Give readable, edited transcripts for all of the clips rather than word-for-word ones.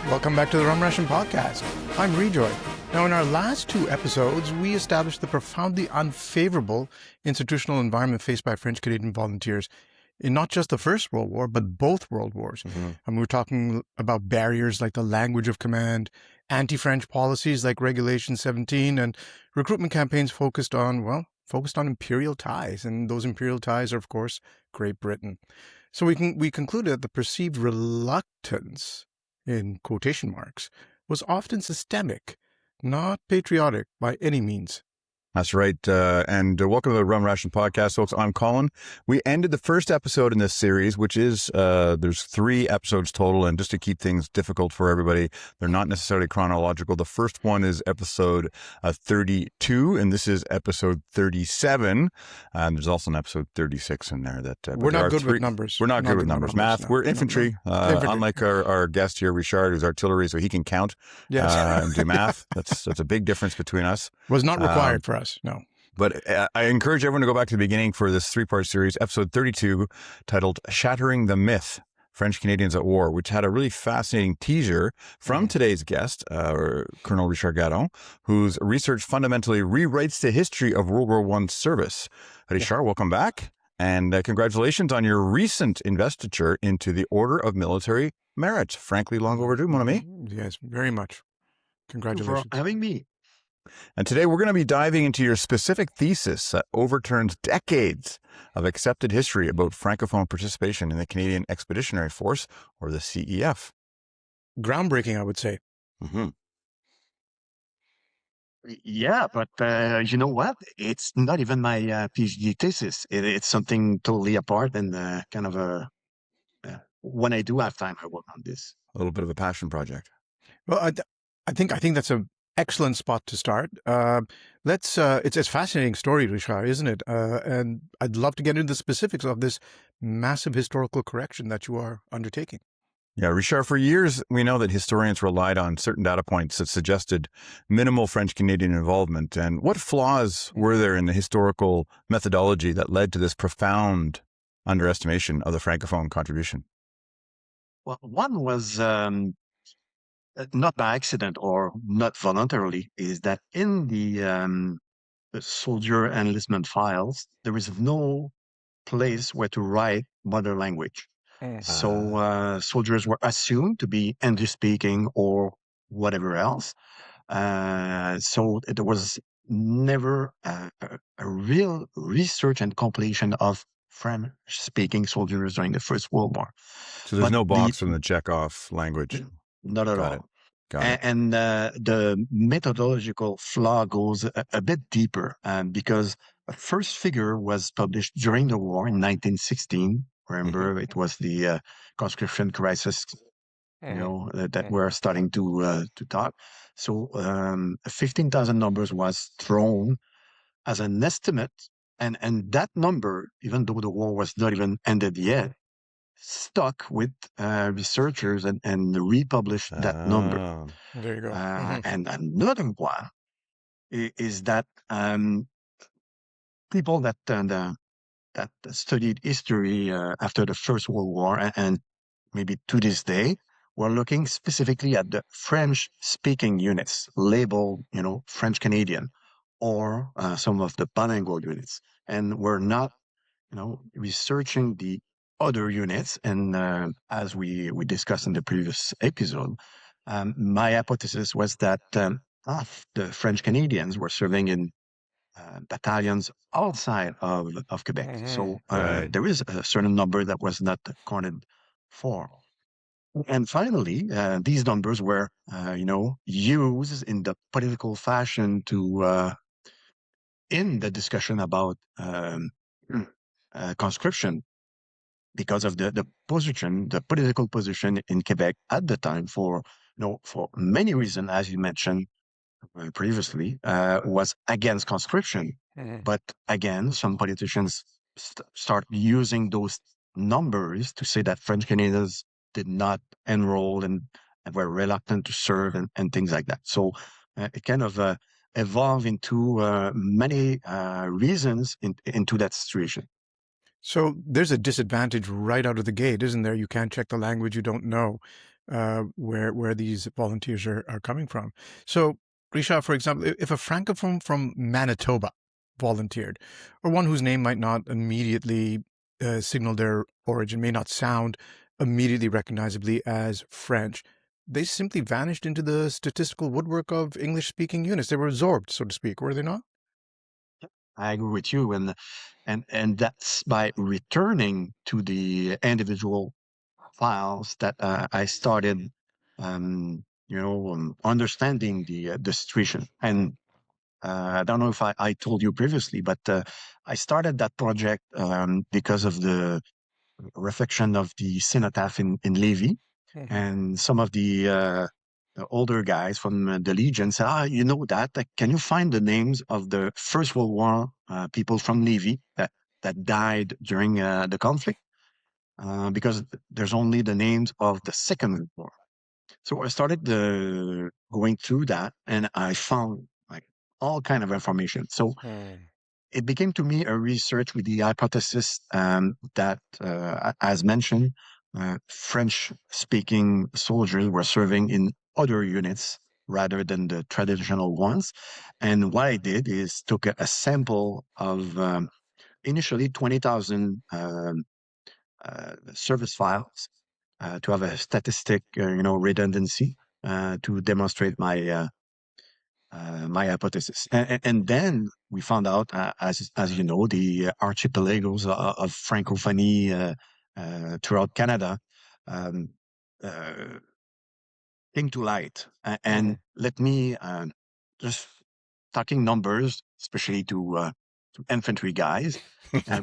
Welcome back to the Rum Ration Podcast. I'm Rejoy. Now, in our last two episodes, we established the profoundly unfavorable institutional environment faced by French-Canadian volunteers in not just the First World War, but both World Wars. And we were talking about barriers like the language of command, anti-French policies like Regulation 17, and recruitment campaigns focused on imperial ties. And those imperial ties are, of course, Great Britain. So we concluded that the perceived reluctance, in quotation marks, was often systemic, not patriotic by any means. That's right. And welcome to the Rum Ration Podcast, folks. I'm Colin. We ended the first episode in this series, which is, there's 3 episodes total. And just to keep things difficult for everybody, they're not necessarily chronological. The first one is episode 32, and this is episode 37. And there's also an episode 36 in there. We're not good with numbers. We're not good with numbers. Math. No. We're infantry. Unlike our guest here, Richard, who's artillery, so he can count and do math. That's a big difference between us. Was not required for us. No. But I encourage everyone to go back to the beginning for this 3-part series, episode 32, titled Shattering the Myth, French Canadians at War, which had a really fascinating teaser from today's guest, Colonel Richard Garon, whose research fundamentally rewrites the history of World War I service. Richard, welcome back. And congratulations on your recent investiture into the Order of Military Merit. Frankly, long overdue, mon ami. Yes, very much. Congratulations. Thank you for having me. And today we're going to be diving into your specific thesis that overturns decades of accepted history about francophone participation in the Canadian Expeditionary Force, or the CEF. Groundbreaking, I would say. Mm-hmm. Yeah, but you know what? It's not even my PhD thesis. It's something totally apart and kind of when I do have time, I work on this. A little bit of a passion project. Well, I think that's an excellent spot to start. It's a fascinating story, Richard, isn't it? And I'd love to get into the specifics of this massive historical correction that you are undertaking. Yeah, Richard, for years, we know that historians relied on certain data points that suggested minimal French-Canadian involvement. And what flaws were there in the historical methodology that led to this profound underestimation of the francophone contribution? Well, one was not by accident or not voluntarily, is that in the soldier enlistment files, there is no place where to write mother language. So soldiers were assumed to be English-speaking or whatever else. So there was never a real research and compilation of French-speaking soldiers during the First World War. So there's no box from the check-off language? Not at all. Got it. And the methodological flaw goes a bit deeper because a first figure was published during the war in 1916. Remember, it was the conscription crisis, that we're starting to talk. So 15,000 numbers was thrown as an estimate. And that number, even though the war was not even ended yet, stuck with researchers and republished that number. There you go. And another one is that people that studied history after the First World War and maybe to this day were looking specifically at the French-speaking units labeled, French Canadian, or some of the bilingual units, and were not, researching the other units. And as we discussed in the previous episode, my hypothesis was that the French Canadians were serving in battalions outside of Quebec. So there is a certain number that was not accounted for. And finally, these numbers were, used in the political fashion to, in the discussion about conscription, because of the political position in Quebec at the time for many reasons, as you mentioned previously, was against conscription. But again, some politicians start using those numbers to say that French Canadians did not enroll and were reluctant to serve and things like that. So it kind of evolved into many reasons into that situation. So there's a disadvantage right out of the gate, isn't there? You can't check the language you don't know. where these volunteers are coming from. So, Richard, for example, if a francophone from Manitoba volunteered, or one whose name might not immediately signal their origin, may not sound immediately recognizably as French, they simply vanished into the statistical woodwork of English-speaking units. They were absorbed, so to speak, were they not? I agree with you, and that's by returning to the individual files that I started, understanding the situation. And I don't know if I told you previously, but I started that project because of the reflection of the cenotaph in Lévis. And some of the older guys from the Legion said, you know that? Can you find the names of the First World War people from Lévis that died during the conflict? Because there's only the names of the Second World War. So I started going through that, and I found like all kind of information. So it became to me a research with the hypothesis that, as mentioned, French-speaking soldiers were serving in other units rather than the traditional ones. And what I did is took a sample of initially 20,000 service files to have a statistic, redundancy to demonstrate my my hypothesis. And then we found out, as you know, the archipelagos of francophonie throughout Canada um, came to light. And let me just talking numbers, especially to infantry guys,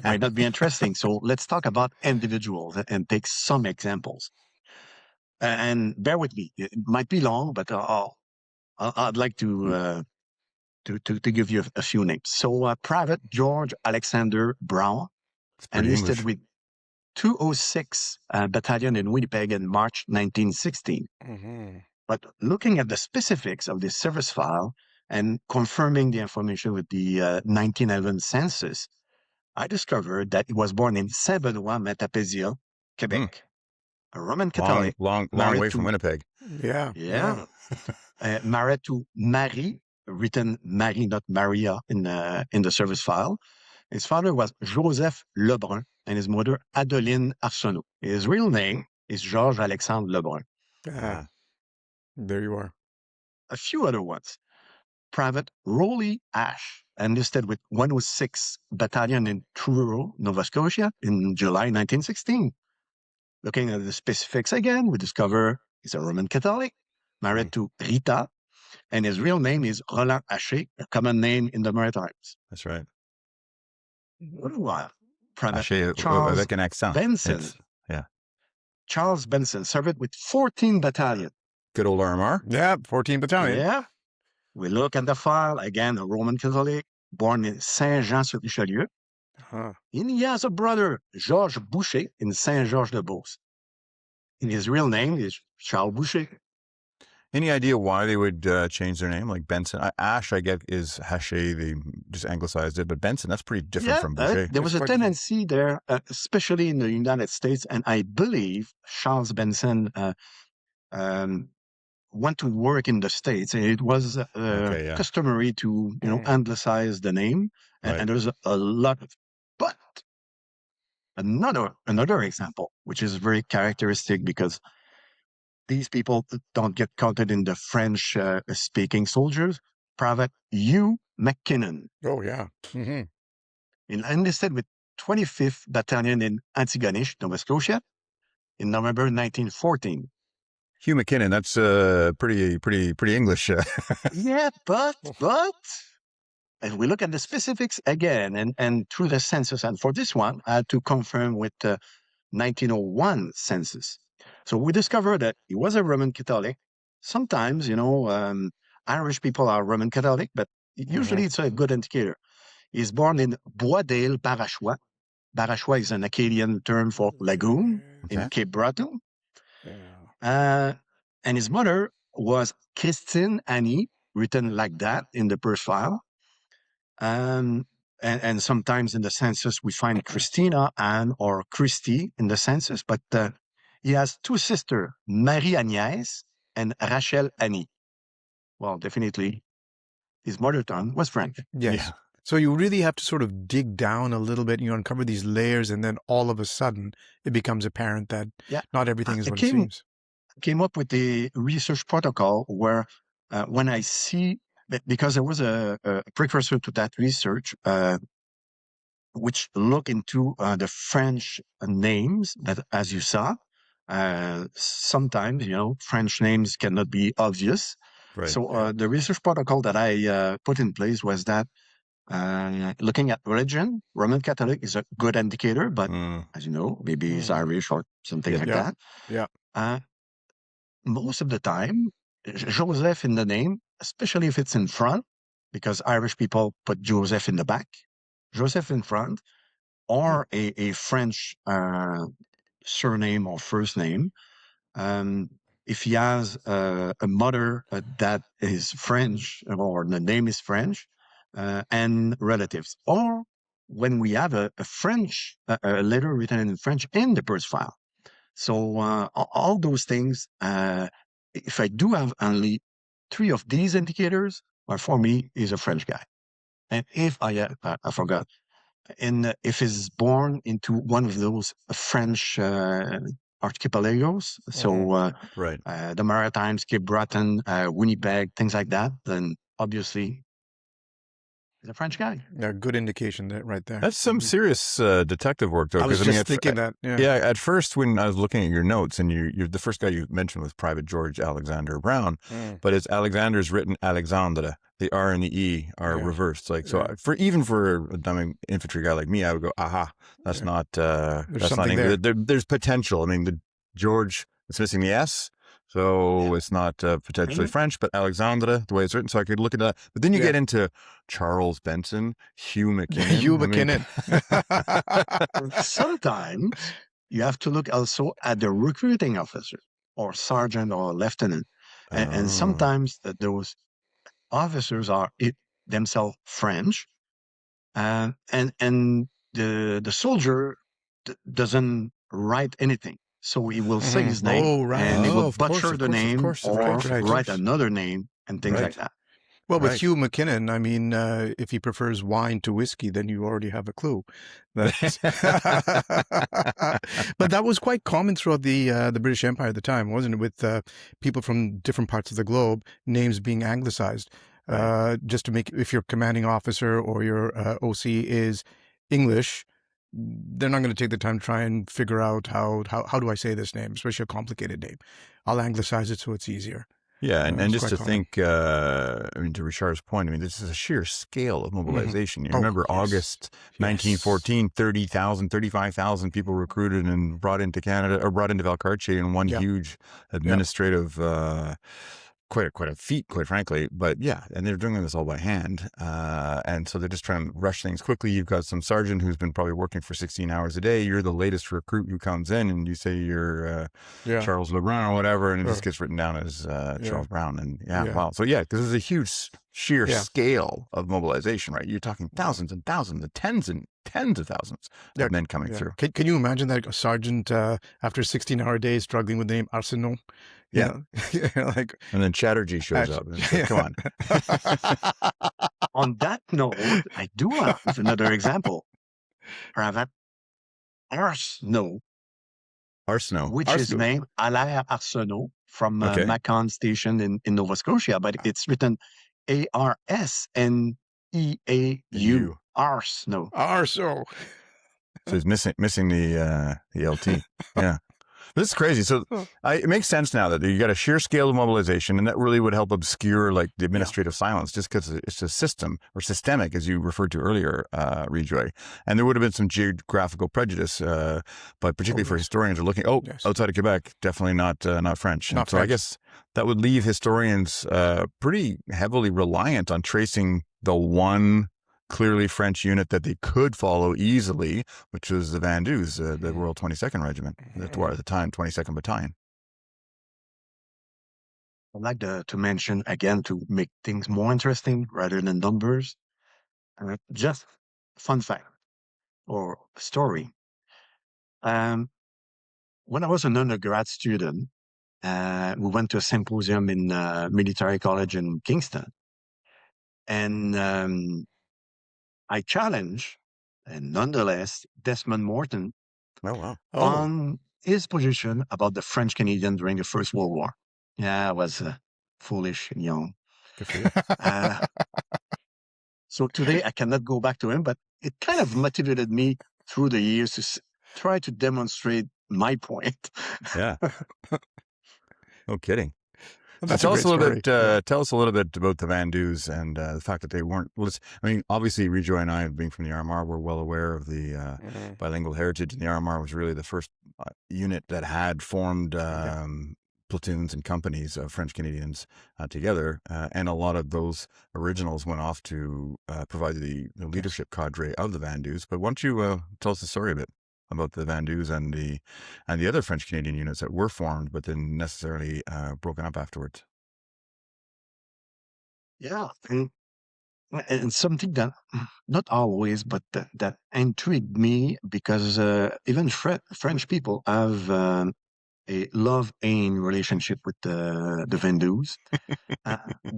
might not be interesting. So let's talk about individuals and take some examples. And bear with me; it might be long, but I'd like to give you a few names. So Private George Alexander Brown enlisted English. with 206 Battalion in Winnipeg in March 1916. But looking at the specifics of the service file and confirming the information with the 1911 census, I discovered that he was born in Saint-Benoît-Matapesia, Quebec, a Roman Catholic. Long way from Winnipeg. Yeah. Married to Marie, written Marie, not Maria, in the service file. His father was Joseph Lebrun and his mother Adeline Arsenault. His real name is Georges Alexandre Lebrun. There you are. A few other ones. Private Rolly Ash enlisted with 106 Battalion in Truro, Nova Scotia in July 1916. Looking at the specifics again, we discover he's a Roman Catholic, married to Rita, and his real name is Roland Haché, a common name in the Maritimes. That's right. Private Haché, Charles avec un accent. Benson. Yeah. Charles Benson served with 14 Battalion. Good old RMR. Yeah, 14 Battalion. Yeah. We look at the file, again, a Roman Catholic, born in Saint-Jean-sur-Richelieu. And he has a brother, Georges Boucher, in Saint-Georges-de-Beauce. And his real name is Charles Boucher. Any idea why they would change their name? Like Benson, Ash, I get is Haché. They just anglicized it, but Benson, that's pretty different from Boucher. There was a tendency there, especially in the United States, and I believe Charles Benson went to work in the States, and it was customary to anglicize the name, and there's a lot of. But another example, which is very characteristic because these people don't get counted in the French-speaking soldiers. Private Hugh McKinnon. Oh, yeah. Enlisted with 25th Battalion in Antigonish, Nova Scotia, in November 1914. Hugh McKinnon, that's pretty English. Yeah, but if we look at the specifics again and through the census, and for this one, I had to confirm with the 1901 census. So we discovered that he was a Roman Catholic. Sometimes, Irish people are Roman Catholic, but usually it's a good indicator. He's born in Boisdale, Barachois. Barachois is an Acadian term for lagoon in Cape Breton. And his mother was Christine Annie, written like that in the birth file. And sometimes in the census we find Christina Anne or Christy in the census, but He has two sisters, Marie Agnès and Rachel Annie. Well, definitely his mother tongue was French. Yes. Yeah. So you really have to sort of dig down a little bit. You uncover these layers, and then all of a sudden, it becomes apparent that not everything is what it seems. Came up with a research protocol where when I see, because there was a precursor to that research, which look into the French names that, as you saw, sometimes, French names cannot be obvious. Right. So the research protocol that I put in place was that looking at religion, Roman Catholic is a good indicator, but as you know, maybe it's Irish or something like that. Yeah. Most of the time, Joseph in the name, especially if it's in front, because Irish people put Joseph in the back, Joseph in front, or a French surname or first name. If he has a mother that is French, or the name is French, and relatives, or when we have a French, a letter written in French in the birth file. So all those things, if I do have only 3 of these indicators, well, for me, he's a French guy. And if I forgot, and if he's born into one of those French archipelagos, so Right. The Maritimes, Cape Breton, Winnipeg, things like that, then obviously he's a French guy. Yeah, good indication right there. That's some serious detective work, though. I was just thinking that. Yeah, at first when I was looking at your notes, and you're the first guy you mentioned was Private George Alexander Brown, but it's Alexander's written Alexandre. The R and the E are reversed. Like so, for a dumb infantry guy like me, I would go, aha, that's not that's not English. There's potential. I mean, the George, it's missing the S. So it's not potentially French, but Alexandre, the way it's written. So I could look at that. But then you get into Charles Benson, Hugh McKinnon. Hugh McKinnon. Sometimes you have to look also at the recruiting officer or sergeant or lieutenant. And sometimes those officers are themselves French. And the soldier doesn't write anything. So he will say his name, and he will butcher the name or write another name and things like that. Well, with Hugh McKinnon, I mean, if he prefers wine to whiskey, then you already have a clue. But that was quite common throughout the British Empire at the time, wasn't it? With people from different parts of the globe, names being anglicized, just to make, if your commanding officer or your OC is English, they're not going to take the time to try and figure out how do I say this name, especially a complicated name. I'll anglicize it so it's easier. Yeah, and just to think, I mean, to Richard's point, I mean, this is a sheer scale of mobilization. You remember August 1914, 30,000, 35,000 people recruited and brought into Canada, or brought into Valcartier in one huge administrative quite a feat, quite frankly. But yeah, and they're doing this all by hand. And so they're just trying to rush things quickly. You've got some sergeant who's been probably working for 16 hours a day. You're the latest recruit who comes in, and you say you're Charles Lebrun or whatever, and it just gets written down as Charles Brown. And wow. So because there's a huge sheer scale of mobilization, right? You're talking thousands and thousands and tens of thousands of men coming through. Can you imagine that a sergeant after a 16-hour day struggling with the name Arsenault? And then Chatterjee shows up and says, come on. On that note, I do have another example. Pravat Arsenault, which is named Allaire Arsenault from Macon Station in Nova Scotia, but it's written Arseneau. Arsenault. Arsenault. So he's missing the LT. Yeah. This is crazy. So it makes sense now that you got a sheer scale of mobilization, and that really would help obscure like the administrative silence, just because it's a system or systemic, as you referred to earlier, Rejoy. And there would have been some geographical prejudice, but particularly for historians who are looking, outside of Quebec, definitely not French. And so I guess that would leave historians pretty heavily reliant on tracing the one clearly French unit that they could follow easily, which was the Vandoos, the Royal 22nd Regiment, at the time, 22nd Battalion. I'd like to mention, again, to make things more interesting rather than numbers, just fun fact or story. when I was an undergrad student, we went to a symposium in military college in Kingston, and I challenged, and nonetheless, Desmond Morton Oh, wow. on his position about the French Canadians during the First World War. Yeah, I was foolish and young. Good for you. So today I cannot go back to him, but it kind of motivated me through the years to try to demonstrate my point. Yeah. No kidding. Well, So that's a tell us great a little story. bit. Yeah. Tell us a little bit about the Vandoos and the fact that they weren't. Well, I mean, obviously, Rejoy and I, being from the RMR, we're well aware of the bilingual heritage, and the RMR was really the first unit that had formed platoons and companies of French Canadians together, and a lot of those originals went off to provide the leadership cadre of the Vandoos. But why don't you tell us the story a bit about the Vandoos and the other French Canadian units that were formed, but then necessarily broken up afterwards? Yeah, and something that not always, but that intrigued me because even French people have a love-hate relationship with the Vandoos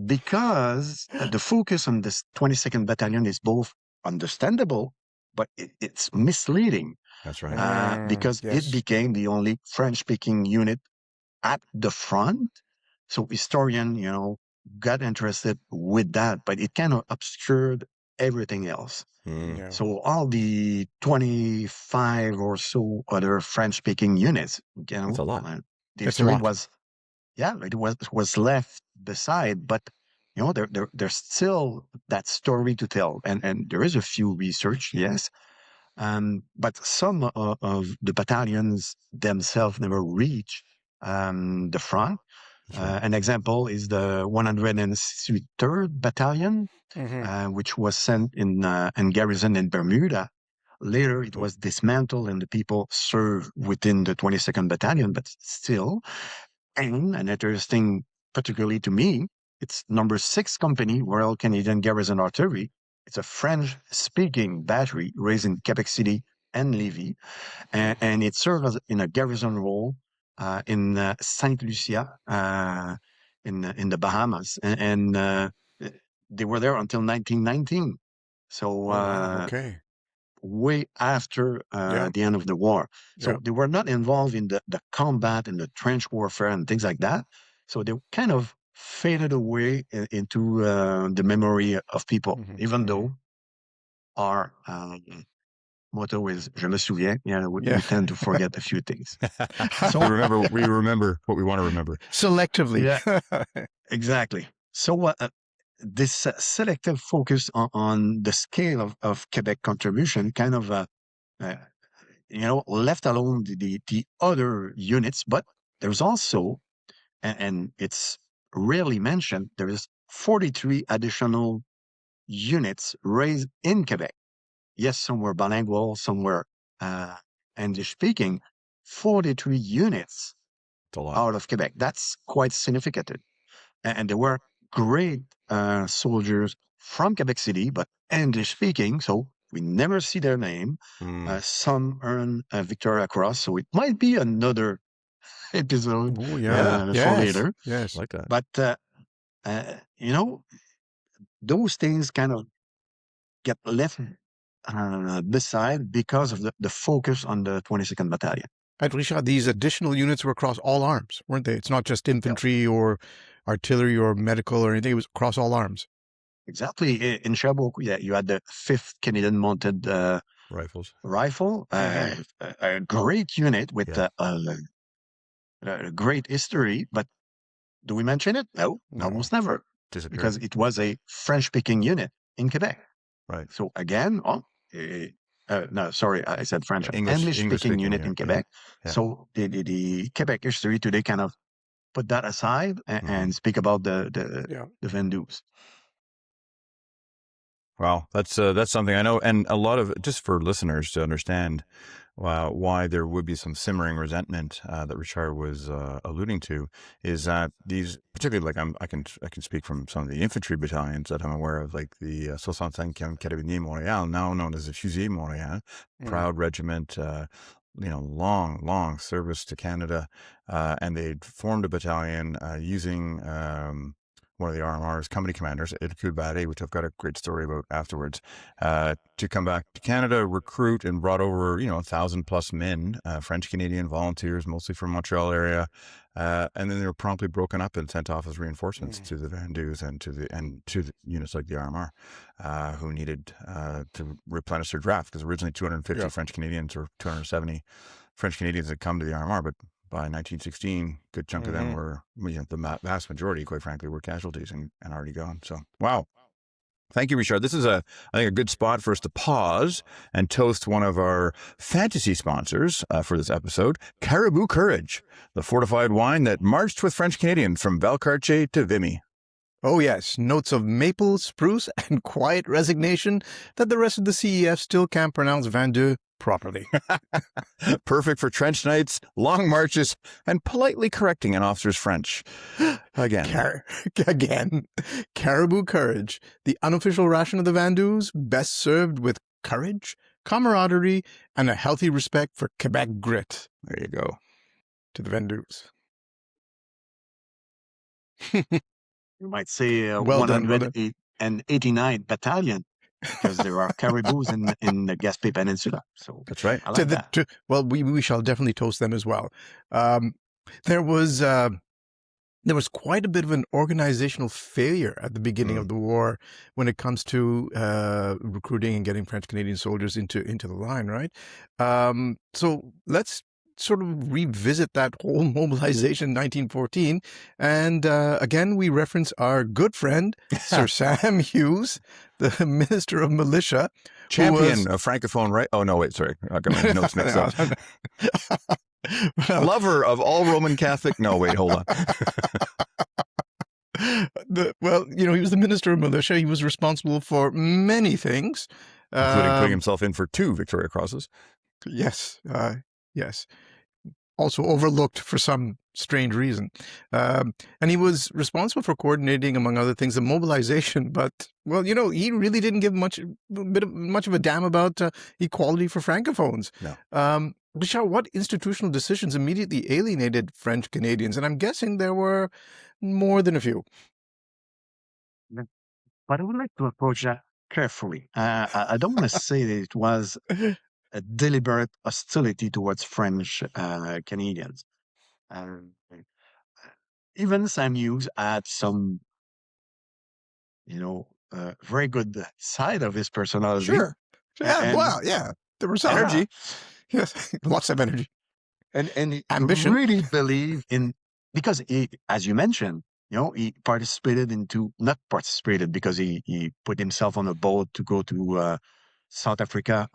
because the focus on this 22nd Battalion is both understandable, but it's misleading. That's right. Because it became the only French-speaking unit at the front. So historian, got interested with that, but it kind of obscured everything else. Yeah. So all the 25 or so other French-speaking units, That's a lot. The It's a history lot. it was left beside, but there's still that story to tell, and there is a few research, yes, but some of the battalions themselves never reach the front. An example is the 163rd Battalion, which was sent in garrison in Bermuda. Later, it was dismantled and the people served within the 22nd Battalion, but still, and an interesting, particularly to me, it's number 6 Company, Royal Canadian Garrison Artillery. It's a French-speaking battery raised in Quebec City and Lévis, and it served in a garrison role in Saint Lucia in the Bahamas, and they were there until 1919. So Okay. way after the end of the war. So they were not involved in the combat and the trench warfare and things like that. So they kind of faded away into the memory of people, even though our motto is "Je me souviens." We tend to forget a few things. So we remember what we want to remember selectively. Yeah, exactly. So this selective focus on the scale of Quebec contribution kind of left alone the other units, but there's also, and it's rarely mentioned, there is 43 additional units raised in Quebec. Yes, some were bilingual, some were English speaking. 43 units out of Quebec. That's quite significant. And there were great soldiers from Quebec City, but English speaking, so we never see their name. Some earn a Victoria Cross, so it might be another episode for later. Yes, like that. But those things kind of get left beside because of the focus on the 22nd Battalion. And Richard, these additional units were across all arms, weren't they? It's not just infantry or artillery or medical or anything. It was across all Exactly. In Sherbrooke, you had the 5th Canadian Mounted Rifle, a great unit with a great history. But do we mention it? No, almost never. Because it was a French-speaking unit in Quebec. Right. So again, no, sorry, I said French. English-speaking unit in Quebec. Yeah. So the Quebec history today kind of put that aside and speak about the Vandoos. Wow, that's something I know, and a lot of, just for listeners to understand why there would be some simmering resentment that Richard was alluding to, is that these, particularly, like I can speak from some of the infantry battalions that I'm aware of, like the 65e Carabiniers Montréal, now known as the Fusiliers Montréal, proud regiment, long service to Canada, and they'd formed a battalion using one of the RMR's company commanders, Ed Kudbade, which I've got a great story about afterwards, to come back to Canada, recruit, and brought over 1,000+ men, French Canadian volunteers, mostly from Montreal area, and then they were promptly broken up and sent off as reinforcements to the Vandoos and to the units like the RMR, who needed to replenish their draft, because originally 250 French Canadians or 270 French Canadians had come to the RMR, but by 1916, good chunk of them were, the vast majority, quite frankly, were casualties and already gone. So, wow. Thank you, Richard. This is I think, a good spot for us to pause and toast one of our fantasy sponsors for this episode, Caribou Courage, the fortified wine that marched with French Canadians from Valcartier to Vimy. Oh yes, notes of maple, spruce, and quiet resignation that the rest of the CEF still can't pronounce Vandoos properly. Perfect for trench nights, long marches, and politely correcting an officer's French. Again. Again. Caribou Courage, the unofficial ration of the Vandoos, best served with courage, camaraderie, and a healthy respect for Quebec grit. There you go. To the Vandoos. You might say Well done. 189 Battalion, because there are caribous in the Gaspé Peninsula. So that's right. I like that. Well, we shall definitely toast them as well. There was quite a bit of an organizational failure at the beginning of the war when it comes to recruiting and getting French Canadian soldiers into the line, right? So let's sort of revisit that whole mobilization in 1914. And again, we reference our good friend, Sir Sam Hughes, the Minister of Militia. Champion of francophone, right? Oh, no, wait, sorry. I got my notes mixed up. Well, lover of all Roman Catholic. No, wait, hold on. He was the Minister of Militia. He was responsible for many things, including putting himself in for 2 Victoria Crosses. Yes, yes. Also overlooked for some strange reason. And he was responsible for coordinating, among other things, the mobilization. But, he really didn't give much of a damn about equality for francophones. No. Richard, what institutional decisions immediately alienated French Canadians? And I'm guessing there were more than a few. But I would like to approach that carefully. I don't want to say that it was a deliberate hostility towards French Canadians. Even Sam Hughes had some, very good side of his personality. Sure. Yeah. There was some energy. Yes, lots of energy. And ambition. Really believe in, because he, as you mentioned, he not participated because he put himself on a boat to go to South Africa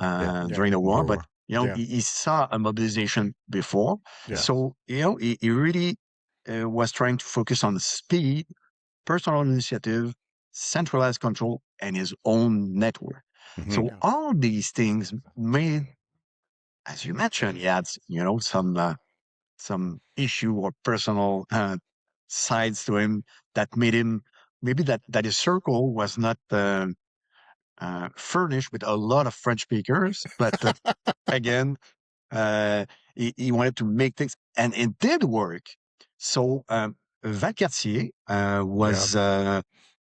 during the war, but he saw a mobilization before. Yeah. So, he really was trying to focus on speed, personal initiative, centralized control, and his own network. Mm-hmm. So all these things made, as you mentioned, he had, some issue or personal sides to him that made him, maybe that his circle was not furnished with a lot of French speakers, but again, he wanted to make things, and it did work. So Valcartier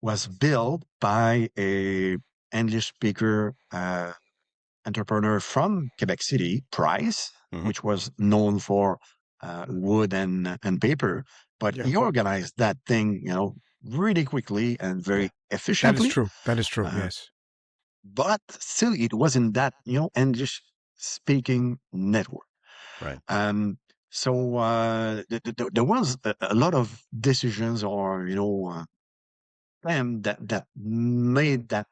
was built by a English speaker entrepreneur from Quebec City, Price, which was known for wood and paper, but he organized that thing, really quickly and very efficiently. That is true. Yes. But still, it wasn't that, English speaking network. Right. So there was a lot of decisions or, plan that made that,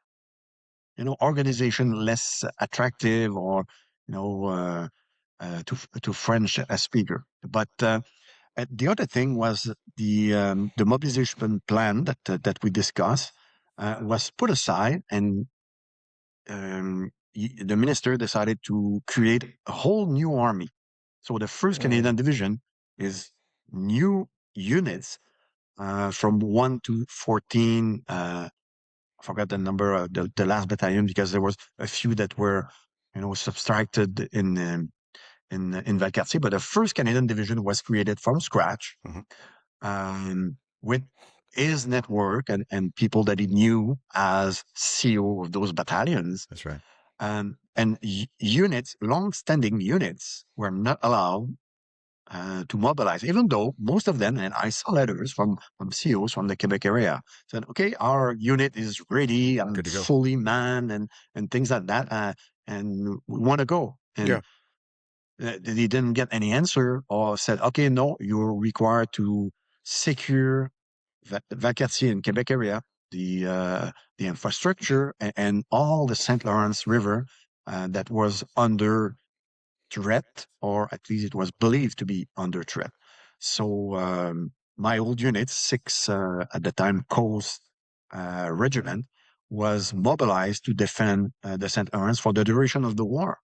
organization less attractive or, to French speaker. But the other thing was the mobilization plan that we discussed was put aside, and the minister decided to create a whole new army. So the 1st Canadian Division is new units from 1 to 14. I forgot the number of the last battalion, because there was a few that were, subtracted in in Valcartier, but the 1st Canadian Division was created from scratch with his network and people that he knew as CEO of those battalions. That's right. And units, long-standing units, were not allowed to mobilize, even though most of them, and I saw letters from CEOs from the Quebec area, said, okay, our unit is ready and Good to go. fully manned and things like that, and we want to go. And they didn't get any answer, or said, okay, no, you're required to secure Valcartier in Quebec area, the infrastructure and all the St. Lawrence River that was under threat, or at least it was believed to be under threat. So my old unit, 6 at the time Coast Regiment, was mobilized to defend the St. Lawrence for the duration of the war.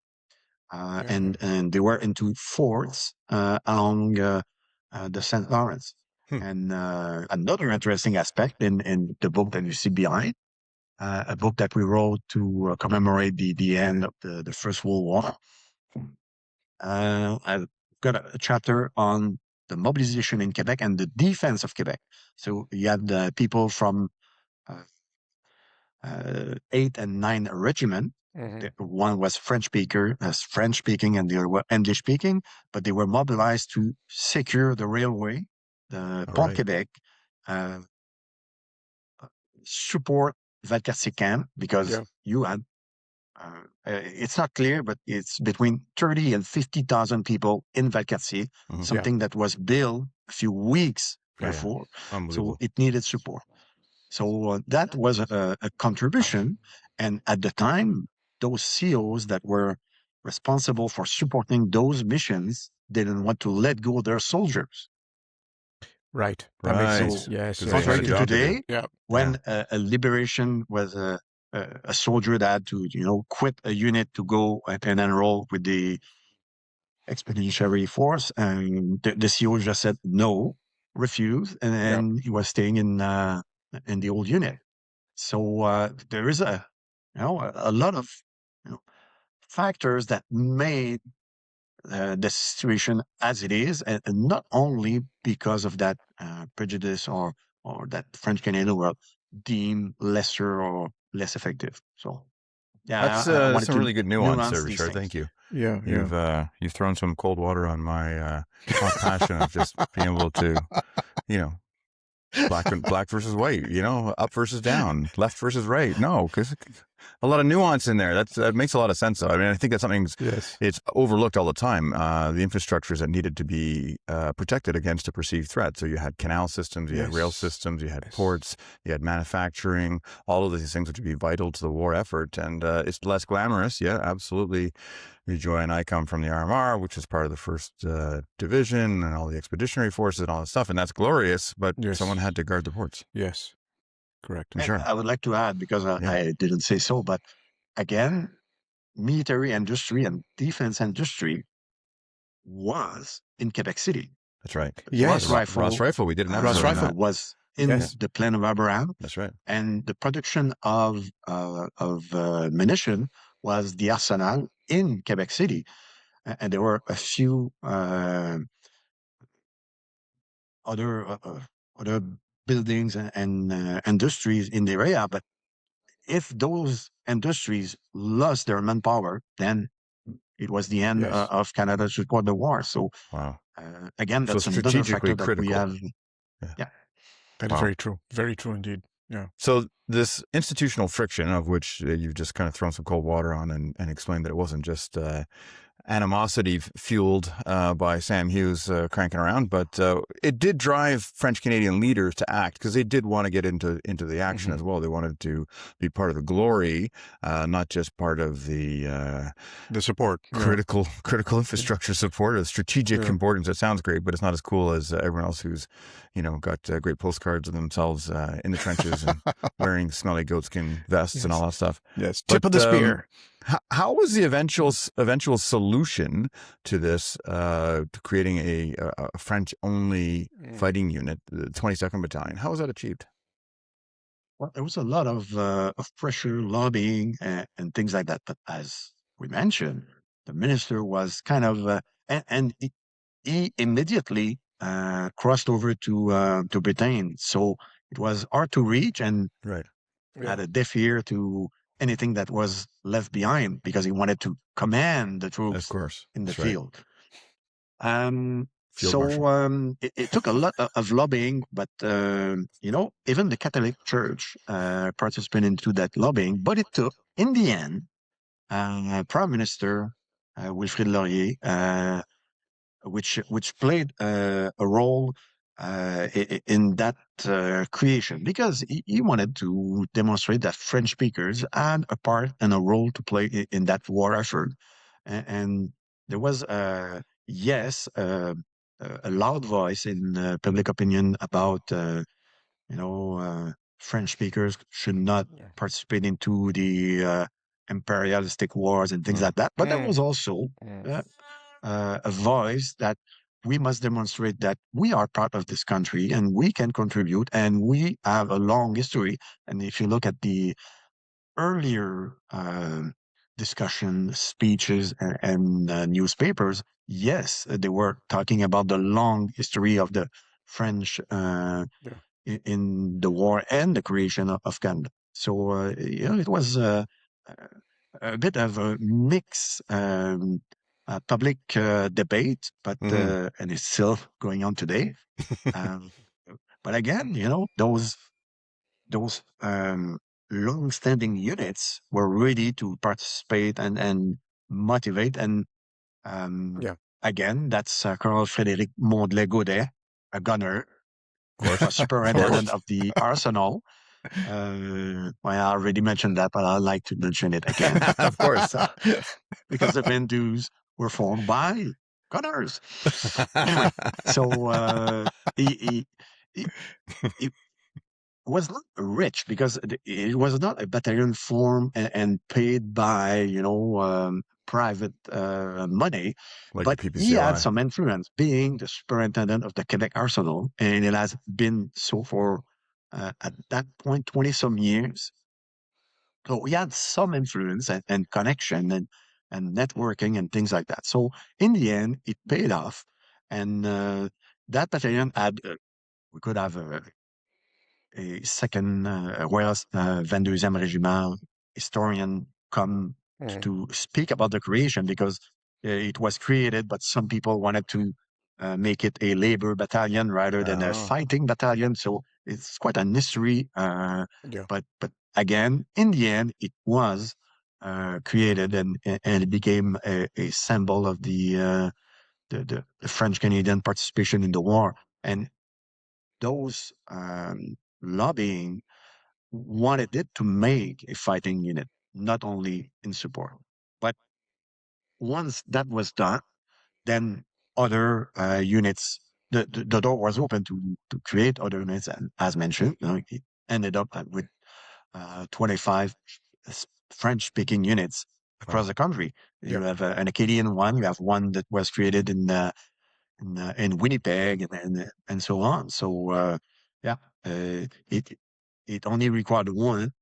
And they were into forts along the St. Lawrence. And another interesting aspect in the book that you see behind, a book that we wrote to commemorate the end of the First World War. I've got a chapter on the mobilization in Quebec and the defense of Quebec. So you had people from 8 and 9 Regiment. One was French speaking, and the other were English speaking, but they were mobilized to secure the railway, the Pont Quebec, support Valcartier camp, because you had, it's not clear, but it's between 30 and 50,000 people in Valcartier, something that was built a few weeks before. So it needed support. So that was a contribution. And at the time, those CEOs that were responsible for supporting those missions didn't want to let go of their soldiers. Right. That makes sense. Yes. Contrary Contrary to today, Yeah. when a liberation was a soldier that had to, quit a unit to go and enroll with the expeditionary force, and the CEO just said no, refused, and he was staying in the old unit. So there is a lot of factors that made the situation as it is, and not only because of that prejudice or that French Canadians were deemed lesser or less effective. So that's I wanted some to really good nuance, these Richard. things. Thank you. Yeah. You've thrown some cold water on my hot passion of just being able to, black versus white, up versus down, left versus right. No, because a lot of nuance in there. That makes a lot of sense, though. I mean, I think that's something it's overlooked all the time. The infrastructures that needed to be protected against a perceived threat. So you had canal systems, you had rail systems, you had ports, you had manufacturing. All of these things would be vital to the war effort, and it's less glamorous. Yeah, absolutely. Joy and I come from the RMR, which is part of the 1st Division and all the expeditionary forces and all that stuff, and that's glorious, but someone had to guard the ports. Yes, correct. Sure. I would like to add, because I didn't say so, but again, military industry and defense industry was in Quebec City. That's right. Yes. Ross Rifle. We did an episode on that. Was in the Plain of Abraham. That's right. And the production of munition was the Arsenal in Quebec City. And there were a few other buildings and industries in the area. But if those industries lost their manpower, then it was the end of Canada's support the war. So, again, that's another factor that we have. Yeah. That is very true. Very true indeed. Yeah. So this institutional friction, of which you've just kind of thrown some cold water on and explained that it wasn't just animosity fueled by Sam Hughes cranking around, but it did drive French Canadian leaders to act, because they did want to get into the action as well. They wanted to be part of the glory, not just part of the support, critical infrastructure support, or the strategic importance. It sounds great, but it's not as cool as everyone else who's got great postcards of themselves in the trenches and wearing smelly goatskin vests and all that stuff. Yes, tip of the spear. How was the eventual solution to this, to creating a French-only fighting unit, the 22nd Battalion? How was that achieved? Well, there was a lot of pressure, lobbying, and things like that. But as we mentioned, the minister was kind of, and he immediately crossed over to Britain. So it was hard to reach and Right. had a deaf ear to anything that was left behind because he wanted to command the Of troops course. in the That's right. field. Field marshal. So it took a lot of lobbying, but even the Catholic Church participated into that lobbying. But it took, in the end, Prime Minister Wilfrid Laurier, which played a role in that creation because he wanted to demonstrate that French speakers had a part and a role to play in that war effort, and there was a loud voice in public opinion about French speakers should not participate into the imperialistic wars and things like that. But there was also a voice that we must demonstrate that we are part of this country and we can contribute and we have a long history. And if you look at the earlier discussion, speeches, and newspapers, yes, they were talking about the long history of the French in the war and the creation of Canada. So, it was a bit of a mix public debate, but and it's still going on today. But again, those long-standing units were ready to participate and motivate. And again, that's Colonel Frédéric Mondelet-Gaudet, a gunner, superintendent of the arsenal. Well, I already mentioned that, but I'd like to mention it again. Of course. Because the Vandoos were formed by gunners. Anyway, so he was not rich because it was not a battalion formed and paid by, private money, Like but the he had PPCLI. some influence being the superintendent of the Quebec arsenal, and it has been so for, at that point, 20 some years. So he had some influence and connection and networking and things like that. So in the end, it paid off. And that battalion had, we could have a second Royal Vandoos Regiment historian come to speak about the creation because it was created, but some people wanted to make it a labor battalion rather than a fighting battalion. So it's quite a mystery. But again, in the end, it was created and it became a symbol of the French Canadian participation in the war. And those lobbying wanted it to make a fighting unit, not only in support. But once that was done, then other units, the door was open to create other units. And as mentioned, it ended up with 25 French-speaking units across the country. You have an Acadian one, you have one that was created in Winnipeg and so on. So it only required one,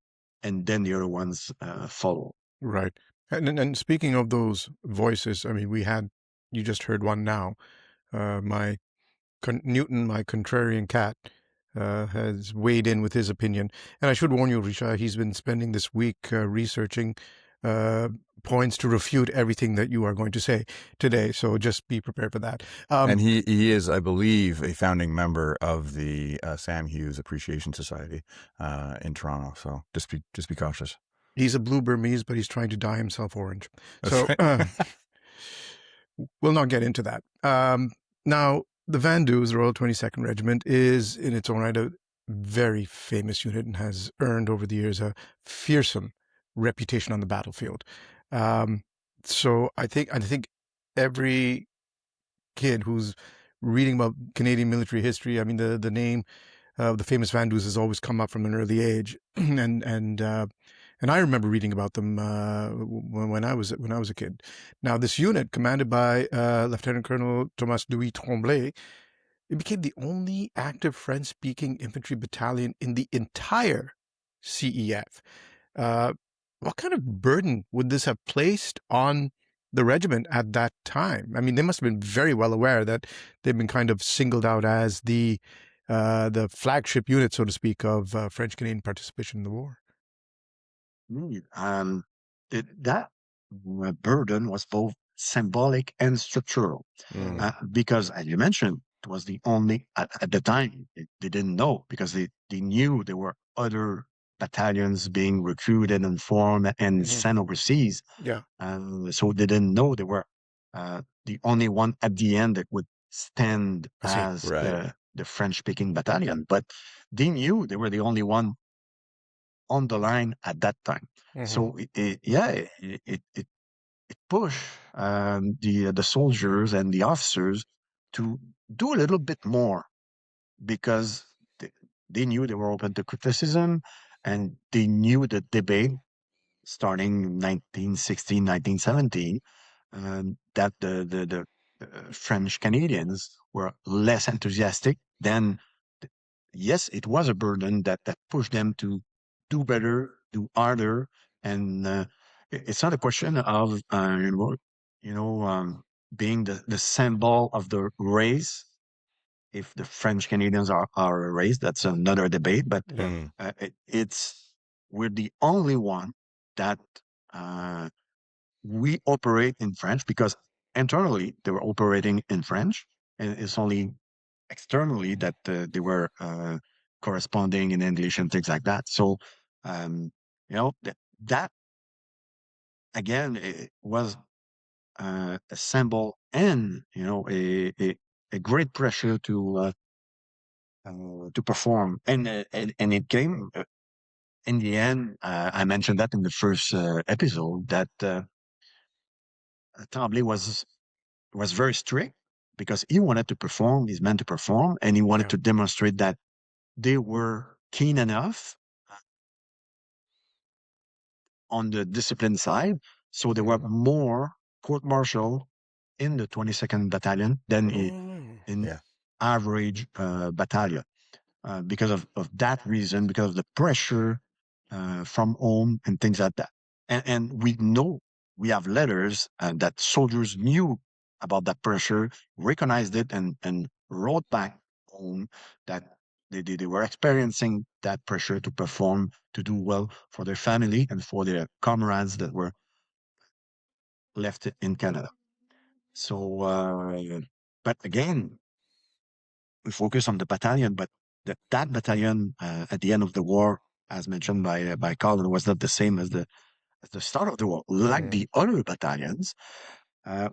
and then the other ones follow. Right. And speaking of those voices, I mean, you just heard one now. Newton, my contrarian cat, has weighed in with his opinion. And I should warn you, Richard, he's been spending this week researching points to refute everything that you are going to say today. So just be prepared for that. And he is, I believe, a founding member of the Sam Hughes Appreciation Society in Toronto. So just be cautious. He's a blue Burmese, but he's trying to dye himself orange. That's so right. We'll not get into that. Now, the Vandoos, the Royal 22nd Regiment, is in its own right a very famous unit and has earned over the years a fearsome reputation on the battlefield. So I think every kid who's reading about Canadian military history, I mean, the name of the famous Vandoos has always come up from an early age, and I remember reading about them when I was a kid. Now, this unit, commanded by Lieutenant-Colonel Thomas Louis Tremblay, it became the only active French-speaking infantry battalion in the entire CEF. What kind of burden would this have placed on the regiment at that time? I mean, they must have been very well aware that they've been kind of singled out as the flagship unit, so to speak, of French Canadian participation in the war. That burden was both symbolic and structural, because, as you mentioned, it was the only at the time they didn't know, because they knew there were other battalions being recruited and formed and sent overseas. Yeah. So they didn't know they were the only one at the end that would stand as Right. the French-speaking battalion. But they knew they were the only one on the line at that time. So it pushed the soldiers and the officers to do a little bit more, because they knew they were open to criticism, and they knew the debate starting 1916, 1917, that the French Canadians were less enthusiastic. Then, yes, it was a burden that pushed them to do better, do harder, and it's not a question of being the symbol of the race. If the French Canadians are a race, that's another debate. But we're the only one that we operate in French, because internally they were operating in French, and it's only externally that they were corresponding in English and things like that. So, that again, it was a symbol, and a great pressure to perform, and it came in the end. I mentioned that in the first episode, that Tremblay was very strict, because he wanted to perform, he's meant to perform, and he wanted to demonstrate that they were keen enough on the discipline side. So there were more court-martial in the 22nd Battalion than in average battalion. Because of that reason, because of the pressure from home and things like that. And we know, we have letters that soldiers knew about that pressure, recognized it, and wrote back home that they were experiencing that pressure to perform, to do well for their family and for their comrades that were left in Canada. So, but again, we focus on the battalion, but that battalion at the end of the war, as mentioned by Colin, was not the same as the start of the war. Like the other battalions,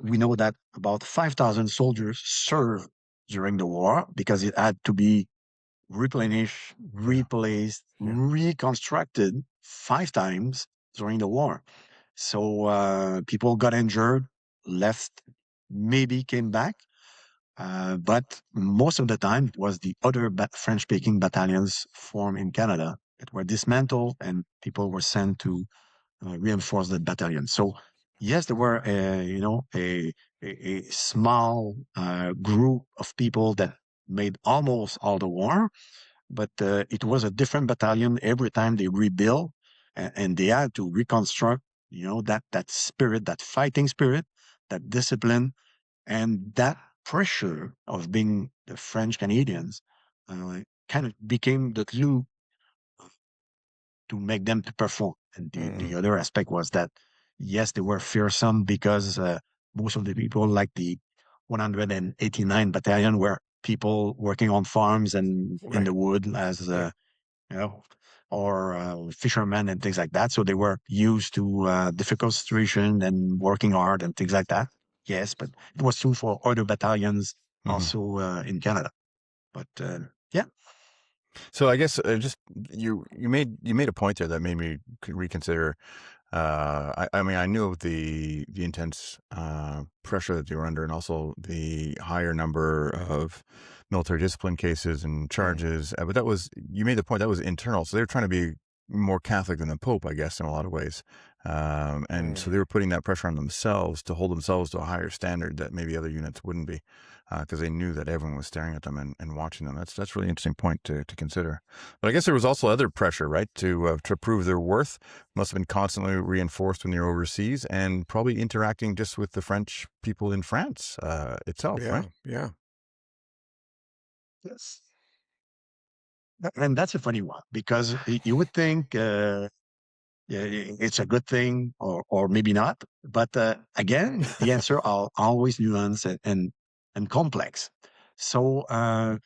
we know that about 5,000 soldiers served during the war, because it had to be replenished, replaced, reconstructed 5 times during the war. So people got injured, left, maybe came back. But most of the time, it was the other French-speaking battalions formed in Canada that were dismantled, and people were sent to reinforce that battalion. So, yes, there were, a small group of people that made almost all the war, but it was a different battalion every time they rebuilt, and they had to reconstruct, that spirit, that fighting spirit, that discipline, and that pressure of being the French Canadians kind of became the glue to make them to perform. And the other aspect was that, yes, they were fearsome, because most of the people, like the 189 Battalion, were people working on farms and in the wood as, or fishermen and things like that. So they were used to difficult situation and working hard and things like that. Yes, but it was true for other battalions also in Canada. But yeah. So I guess just you made a point there that made me reconsider. I mean, I knew of the intense pressure that they were under, and also the higher number of military discipline cases and charges. But you made the point that was internal. So they were trying to be more Catholic than the Pope, I guess, in a lot of ways. And so they were putting that pressure on themselves to hold themselves to a higher standard that maybe other units wouldn't be, because they knew that everyone was staring at them and watching them. That's really interesting point to consider. But I guess there was also other pressure, right, to prove their worth. Must have been constantly reinforced when you're overseas, and probably interacting just with the French people in France itself, right? Yeah. Yes. And that's a funny one, because you would think it's a good thing, or maybe not. But again, the answer are always nuanced and complex. So, it's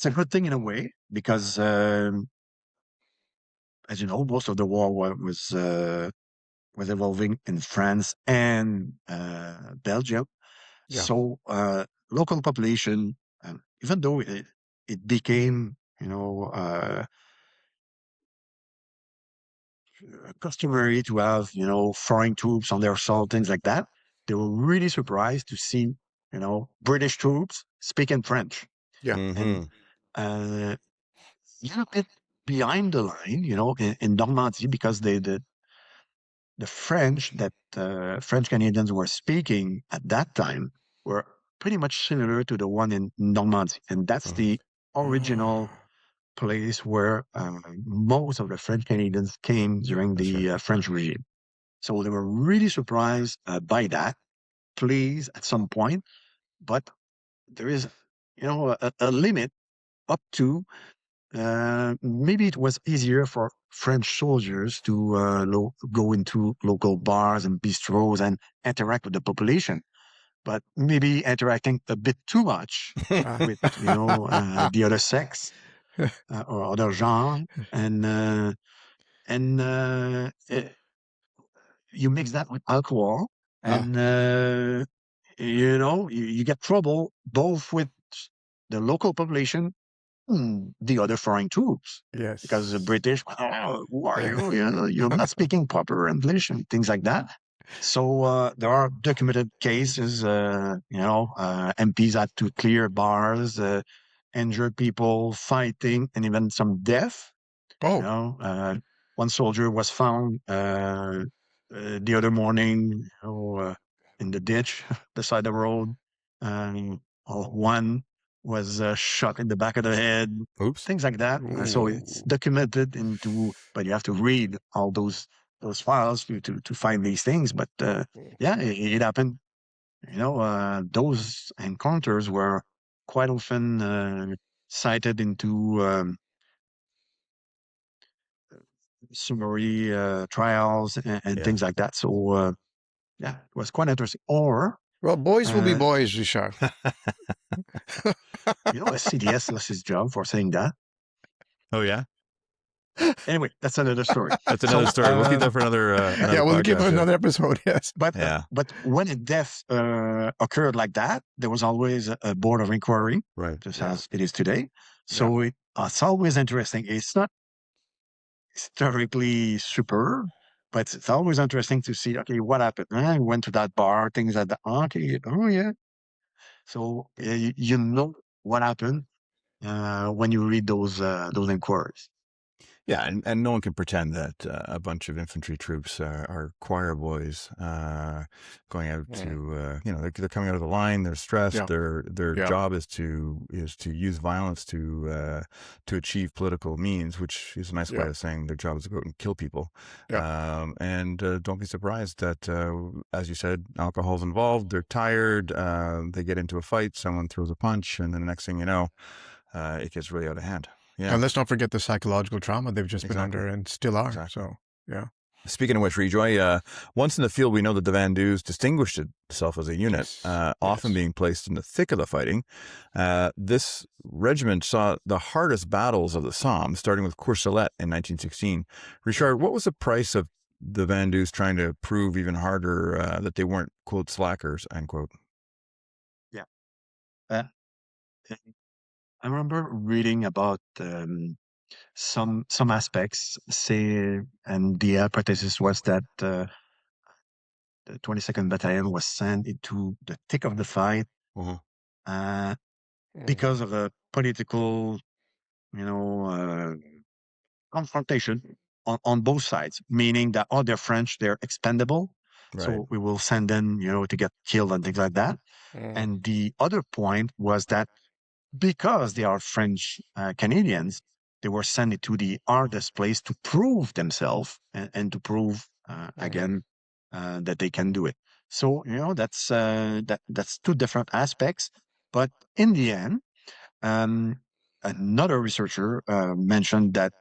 a good thing in a way, because, as you know, most of the war was evolving in France and Belgium. Yeah. So local population, even though it became, customary to have, foreign troops on their soil, things like that, they were really surprised to see, British troops speaking French. Yeah. And you're a bit behind the line, in Normandy, because the French that French Canadians were speaking at that time were pretty much similar to the one in Normandy. And that's the original place where most of the French Canadians came during the French regime. So they were really surprised by that, pleased at some point. But there is, a limit up to, maybe it was easier for French soldiers to go into local bars and bistros and interact with the population, but maybe interacting a bit too much with, the other sex or other genre, and you mix that with alcohol, and you get trouble both with the local population, the other foreign troops, Yes. because the British, who are you? You're not speaking proper English and things like that. So there are documented cases, MPs had to clear bars, injured people, fighting, and even some death. One soldier was found the other morning, in the ditch beside the road. One was shot in the back of the head. Oops. Things like that. So it's documented but you have to read all those files to find these things. But it happened. Those encounters were quite often cited into summary trials and things like that. So it was quite interesting. Or well, boys will be boys, Richard. a CDS lost his job for saying that. Oh yeah. Anyway, that's another story. That's another story. We'll keep that for another. We'll keep another episode. Yes, but when a death occurred like that, there was always a board of inquiry, right? Just as it is today. So it's always interesting. It's not historically super, but it's always interesting to see. Okay, what happened? I went to that bar. Things like that. Okay, oh yeah. So you know what happened when you read those inquiries. Yeah, and no one can pretend that a bunch of infantry troops are choir boys going out to they're coming out of the line. They're stressed. Their job is to use violence to achieve political means, which is a nice way of saying their job is to go out and kill people. And don't be surprised that, as you said, alcohol's involved. They're tired. They get into a fight. Someone throws a punch, and then the next thing you know, it gets really out of hand. Yeah. And let's not forget the psychological trauma they've just been under and still are. Exactly. So, yeah. Speaking of which, Rejoy, once in the field, we know that the Vandoos distinguished itself as a unit, often being placed in the thick of the fighting. This regiment saw the hardest battles of the Somme, starting with Courcelette in 1916. Richard, what was the price of the Vandoos trying to prove even harder that they weren't, quote, slackers, unquote? Yeah. I remember reading about some aspects, and the hypothesis was that the 22nd Battalion was sent into the thick of the fight because of a political confrontation on both sides, meaning that, oh, they're French, they're expendable. Right. So we will send them, to get killed and things like that. And the other point was that because they are French Canadians, they were sent to the hardest place to prove themselves and to prove again that they can do it. So that's two different aspects. But in the end, um, another researcher mentioned that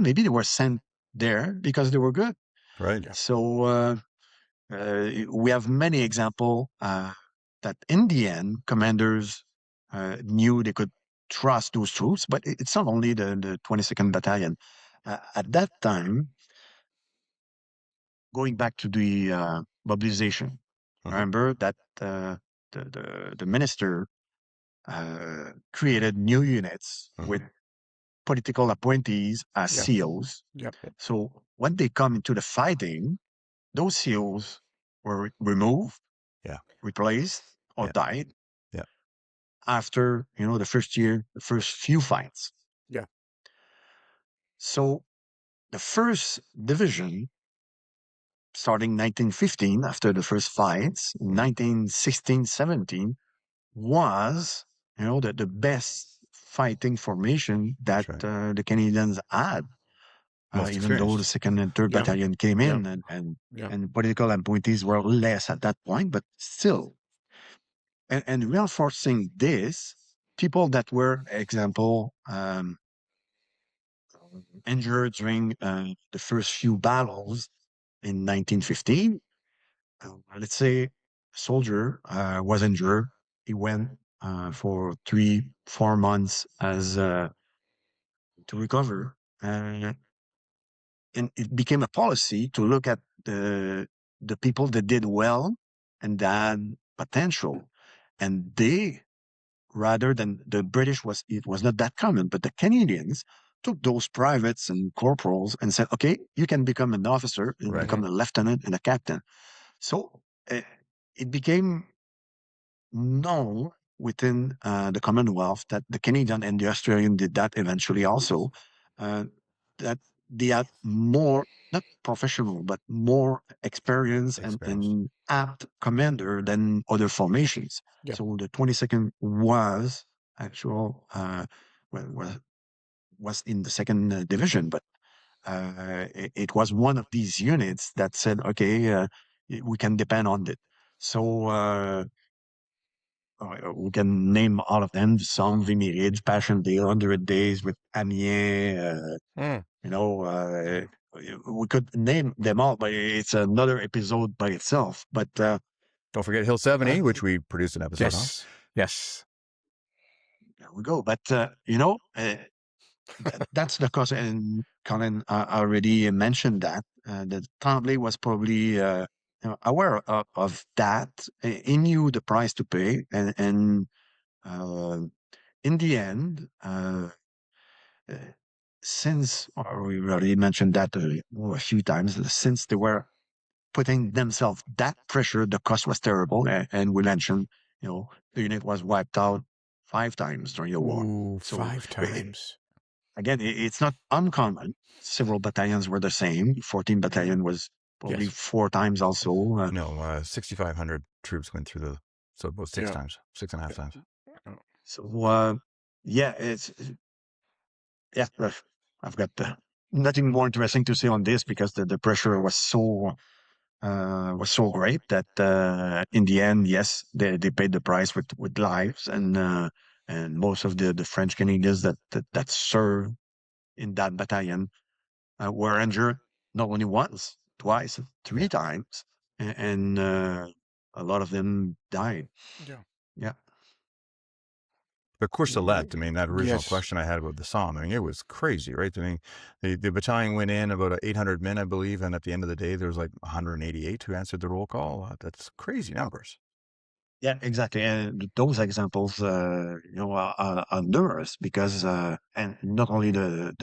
maybe they were sent there because they were good. Right. So we have many examples that in the end, commanders knew they could trust those troops, but it's not only the 22nd Battalion. At that time, going back to the mobilization, remember that the minister created new units with political appointees as COs. Yep. So when they come into the fighting, those COs were removed, replaced, or died after the first year, the first few fights. Yeah. So the first division, starting 1915, after the first fights, 1916-17, was the best fighting formation that the Canadians had. Even though the 2nd and 3rd Battalion came in and political appointees were less at that point, but still. And reinforcing this, people that were, example, injured during the first few battles in 1915, let's say a soldier was injured. He went for 3-4 months as to recover. And it became a policy to look at the people that did well and that potential. And they, rather than the British, it was not that common, but the Canadians took those privates and corporals and said, okay, you can become an officer and become a lieutenant and a captain. So it became known within the Commonwealth that the Canadian and the Australian did that eventually also, that they had more, not professional, but more experience. And apt commander than other formations. Yep. So the 22nd was was in the 2nd division, but it was one of these units that said, okay, we can depend on it. So we can name all of them: Somme, Vimy-Ridge, Passchendaele, 100 Days with Amiens. We could name them all, but it's another episode by itself. But don't forget Hill 70, which we produced an episode on. Yes. There we go. But that's the cause. And Colin already mentioned that that Tremblay was probably aware of that. He knew the price to pay, and in the end, since we already mentioned that a few times, since they were putting themselves that pressure, the cost was terrible, and we mentioned, the unit was wiped out 5 times during the war. Ooh, so 5 times. Again, it's not uncommon. Several battalions were the same. 14 Battalion was probably 4 times also. 6,500 troops went through so about 6 times, 6.5 times. So, I've got nothing more interesting to say on this because the pressure was so great that in the end, yes, they paid the price with lives, and most of the French Canadians that served in that battalion were injured not only once, twice, 3 times, and a lot of them died. Yeah. But Courcelette, I mean, that original question I had about the Somme, I mean, it was crazy, right? I mean, the battalion went in about 800 men, I believe, and at the end of the day, there was like 188 who answered the roll call. That's crazy numbers. Yeah, exactly. And those examples, are numerous because, and not only the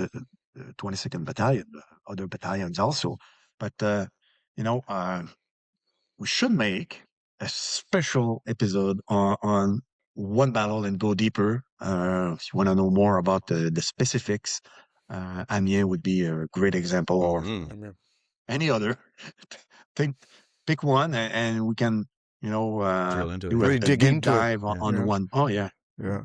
22nd Battalion, other battalions also, but, we should make a special episode on one battle and go deeper If you want to know more about the specifics, Amiens would be a great example, or any other. Think, pick one, and we can, drill into it. do Really a dig deep into it. dive on Yeah. one. Oh yeah, Yeah.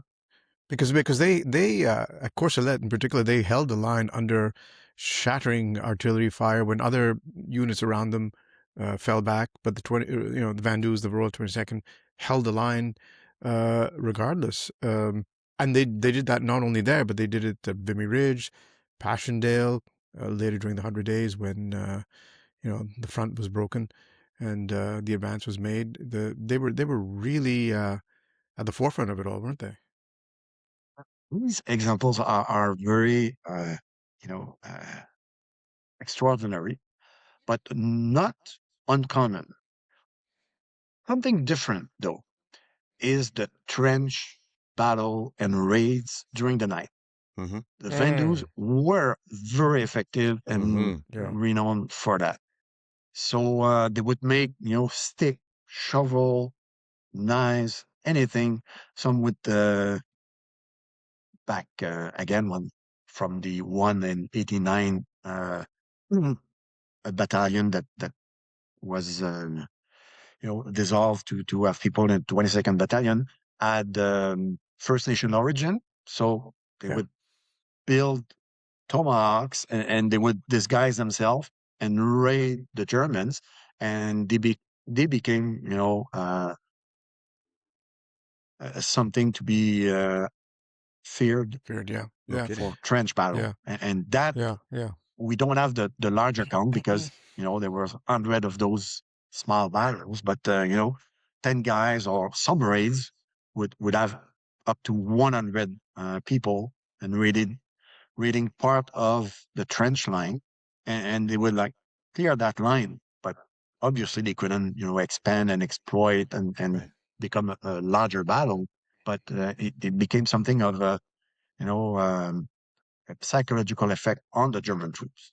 Because they at Courcelette in particular, they held the line under shattering artillery fire when other units around them fell back, but the the Vandoos, the Royal 22nd, held the line regardless. And they did that not only there, but they did it at Vimy Ridge, Passchendaele, later during the 100 Days when the front was broken and the advance was made. They were really at the forefront of it all, weren't they? these examples are very, extraordinary, but not uncommon. Something different, though, is the trench battle and raids during the night. Mm-hmm. The Vandoos were very effective and Yeah. renowned for that. So they would make, stick, shovel, knives, anything. Some would back again from the 1 in 89 a battalion that was dissolved to have people in 22nd Battalion had First Nation origin. So they would build tomahawks and they would disguise themselves and raid the Germans, and they became something to be feared Yeah. for trench battle. Yeah. And that Yeah. we don't have the larger count because there were 100 of those small battles, but 10 guys or some raids would have up to 100 people and reading part of the trench line, and they would clear that line, but obviously they couldn't expand and exploit and Right. become a larger battle, but it became something of a psychological effect on the German troops.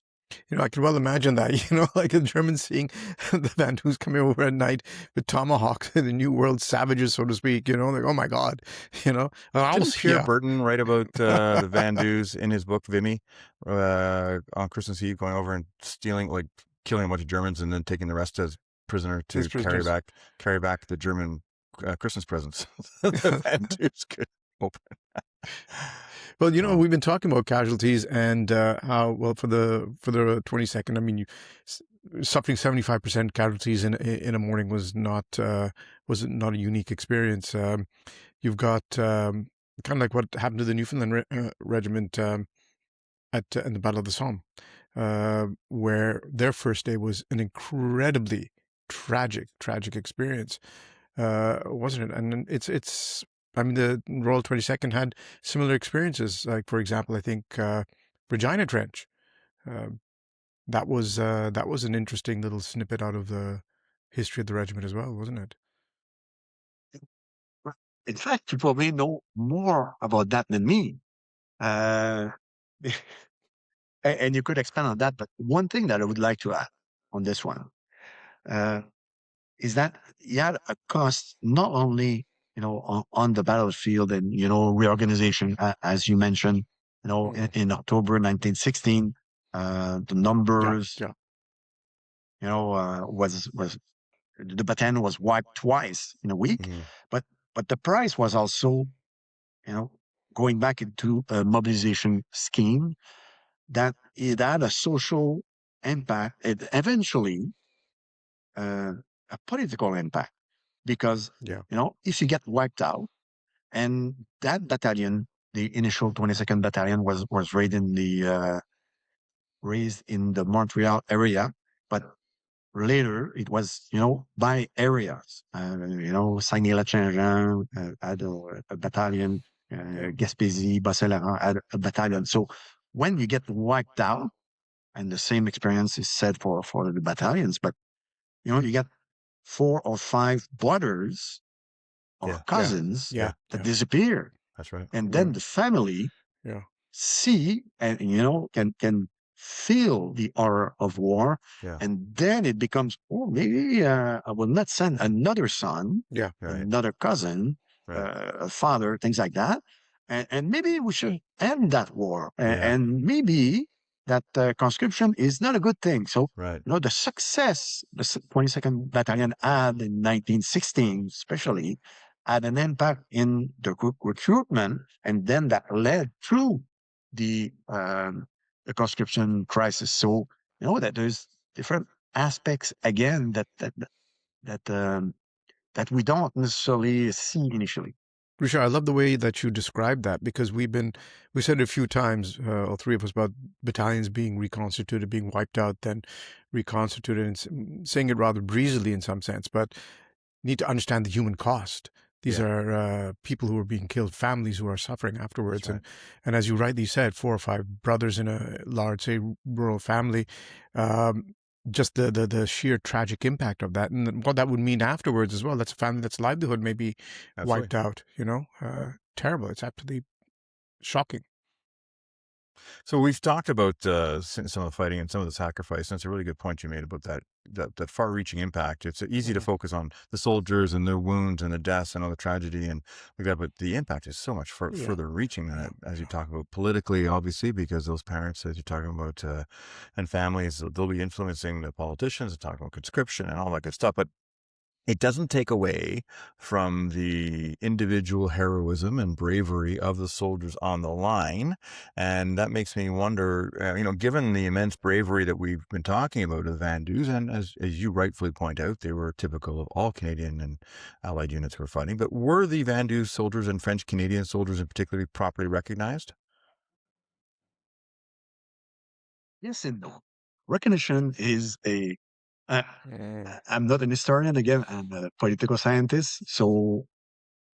I can well imagine that, like the Germans seeing the Vandoos coming over at night with tomahawks, the New World savages, so to speak, like, oh my God, Didn't Pierre Burton write about the Vandoos in his book Vimy on Christmas Eve, going over and stealing, killing a bunch of Germans and then taking the rest as prisoner to carry back the German Christmas presents the Vandoos could open. Well, we've been talking about casualties and how, well, for the 22nd, I mean, suffering 75% casualties in a morning was not a unique experience. You've got kind of like what happened to the Newfoundland regiment in the Battle of the Somme, where their first day was an incredibly tragic experience, wasn't it? And it's I mean, the Royal 22nd had similar experiences. Like, for example, I think Regina Trench. That was an interesting little snippet out of the history of the regiment as well, wasn't it? In fact, you probably know more about that than me. And you could expand on that. But one thing that I would like to add on this one is that you had a cost not only on the battlefield and reorganization, as you mentioned, in October 1916, the numbers, was the battalion was wiped twice in a week, but the price was also going back into a mobilization scheme that it had a social impact. It eventually a political impact, because if you get wiped out, and that battalion, the initial 22nd Battalion, was raised in the Montreal area, but later it was by areas. Saguenay-Lac-Saint-Jean had a battalion, Gaspésie, Bas-Saint-Laurent had a battalion. So when you get wiped out, and the same experience is said for the battalions, but you get 4 or 5 brothers or cousins that disappear. That's right. And then the family see and can feel the horror of war. And then it becomes, maybe I will not send another son, another cousin, a father, things like that. and maybe we should end that war, Yeah. and maybe that conscription is not a good thing. So, Right. the success the 22nd Battalion had in 1916, especially, had an impact in the recruitment, and then that led to the conscription crisis. So, that there's different aspects again that that we don't necessarily see initially. Richard, I love the way that you described that, because we said it a few times, all three of us, about battalions being reconstituted, being wiped out, then reconstituted, and saying it rather breezily in some sense, but need to understand the human cost. These Yeah. are people who are being killed, families who are suffering afterwards. That's right. And as you rightly said, 4 or 5 brothers in a large, say, rural family, just the sheer tragic impact of that, and what that would mean afterwards as well. That's a family that's livelihood may be Absolutely. wiped out, terrible. It's absolutely shocking. So we've talked about some of the fighting and some of the sacrifice, and it's a really good point you made about that far-reaching impact. It's easy to focus on the soldiers and their wounds and the deaths and all the tragedy and like that, but the impact is so much Yeah. further reaching than that, as you talk about politically, obviously, because those parents, as you're talking about, and families, they'll be influencing the politicians and talking about conscription and all that good stuff, but it doesn't take away from the individual heroism and bravery of the soldiers on the line. And that makes me wonder, given the immense bravery that we've been talking about of the Vandoos, and as you rightfully point out, they were typical of all Canadian and Allied units who were fighting, but were the Vandoos soldiers and French Canadian soldiers in particular properly recognized? Yes and no. Recognition is uh, Mm. I'm not an historian, again, I'm a political scientist. So,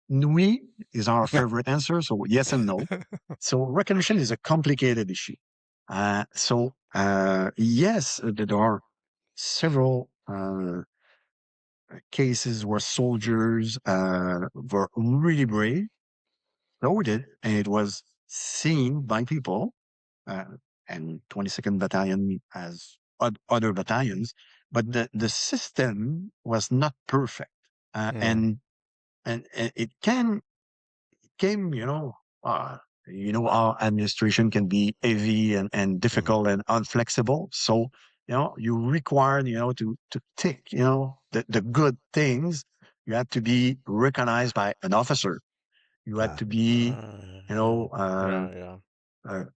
oui is our favorite answer. So, yes and no. So, recognition is a complicated issue. Yes, there are several cases where soldiers were really brave, loaded, and it was seen by people, uh, and 22nd Battalion as other battalions, but the system was not perfect, Mm. and it came, our administration can be heavy and difficult and unflexible. So, you required, to tick, the good things. You had to be recognized by an officer. You had to be, Yeah.